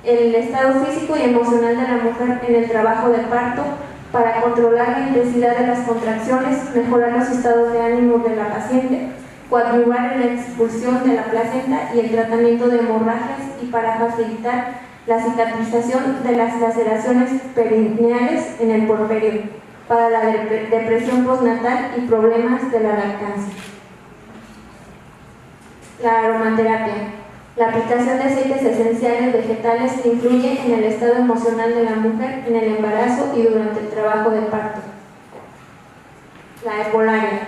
el estado físico y emocional de la mujer en el trabajo de parto para controlar la intensidad de las contracciones, mejorar los estados de ánimo de la paciente, coadyuvar en la expulsión de la placenta y el tratamiento de hemorragias y para facilitar la cicatrización de las laceraciones perineales en el puerperio, para la depresión postnatal y problemas de la lactancia. La aromaterapia, la aplicación de aceites esenciales vegetales que influyen en el estado emocional de la mujer en el embarazo y durante el trabajo de parto. La herbolaria,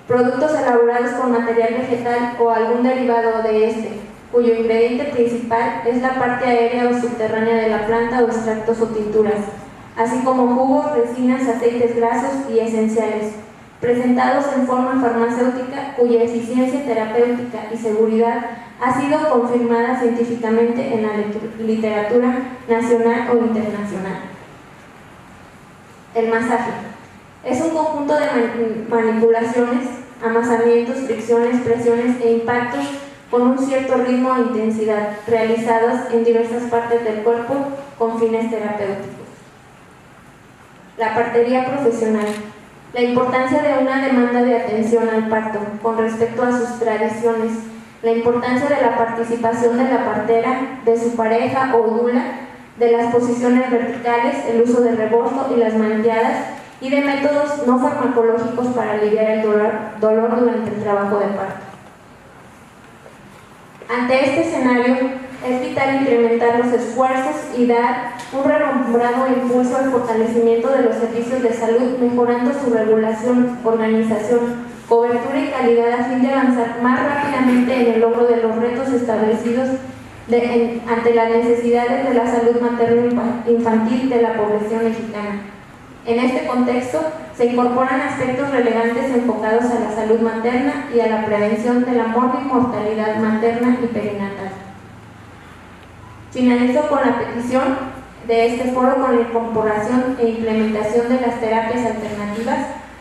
productos elaborados con material vegetal o algún derivado de este, cuyo ingrediente principal es la parte aérea o subterránea de la planta o extractos o tinturas, así como jugos, resinas, aceites grasos y esenciales, presentados en forma farmacéutica cuya eficiencia terapéutica y seguridad ha sido confirmada científicamente en la literatura nacional o internacional. El masaje es un conjunto de manipulaciones, amasamientos, fricciones, presiones e impactos con un cierto ritmo e intensidad, realizados en diversas partes del cuerpo con fines terapéuticos. La partería profesional. La importancia de una demanda de atención al parto con respecto a sus tradiciones. La importancia de la participación de la partera, de su pareja o dula, de las posiciones verticales, el uso de rebozo y las manteadas, y de métodos no farmacológicos para aliviar el dolor durante el trabajo de parto. Ante este escenario, es vital incrementar los esfuerzos y dar un renombrado impulso al fortalecimiento de los servicios de salud, mejorando su regulación, organización, cobertura y calidad a fin de avanzar más rápidamente en el logro de los retos establecidos ante las necesidades de la salud materno-infantil de la población mexicana. En este contexto, se incorporan aspectos relevantes enfocados a la salud materna y a la prevención de la mortalidad materna y perinatal. Finalizo con la petición de este foro con la incorporación e implementación de las terapias alternativas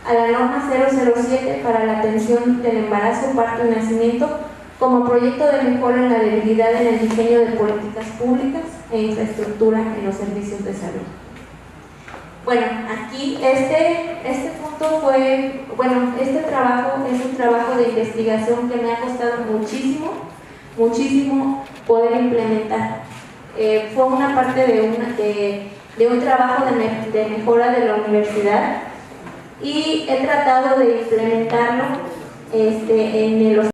a la norma 007 para la atención del embarazo, parto y nacimiento como proyecto de mejora en la viabilidad en el diseño de políticas públicas e infraestructura en los servicios de salud. Bueno, aquí este punto fue, este trabajo es un trabajo de investigación que me ha costado muchísimo poder implementar. Fue una parte de un trabajo de mejora de la universidad y he tratado de implementarlo en el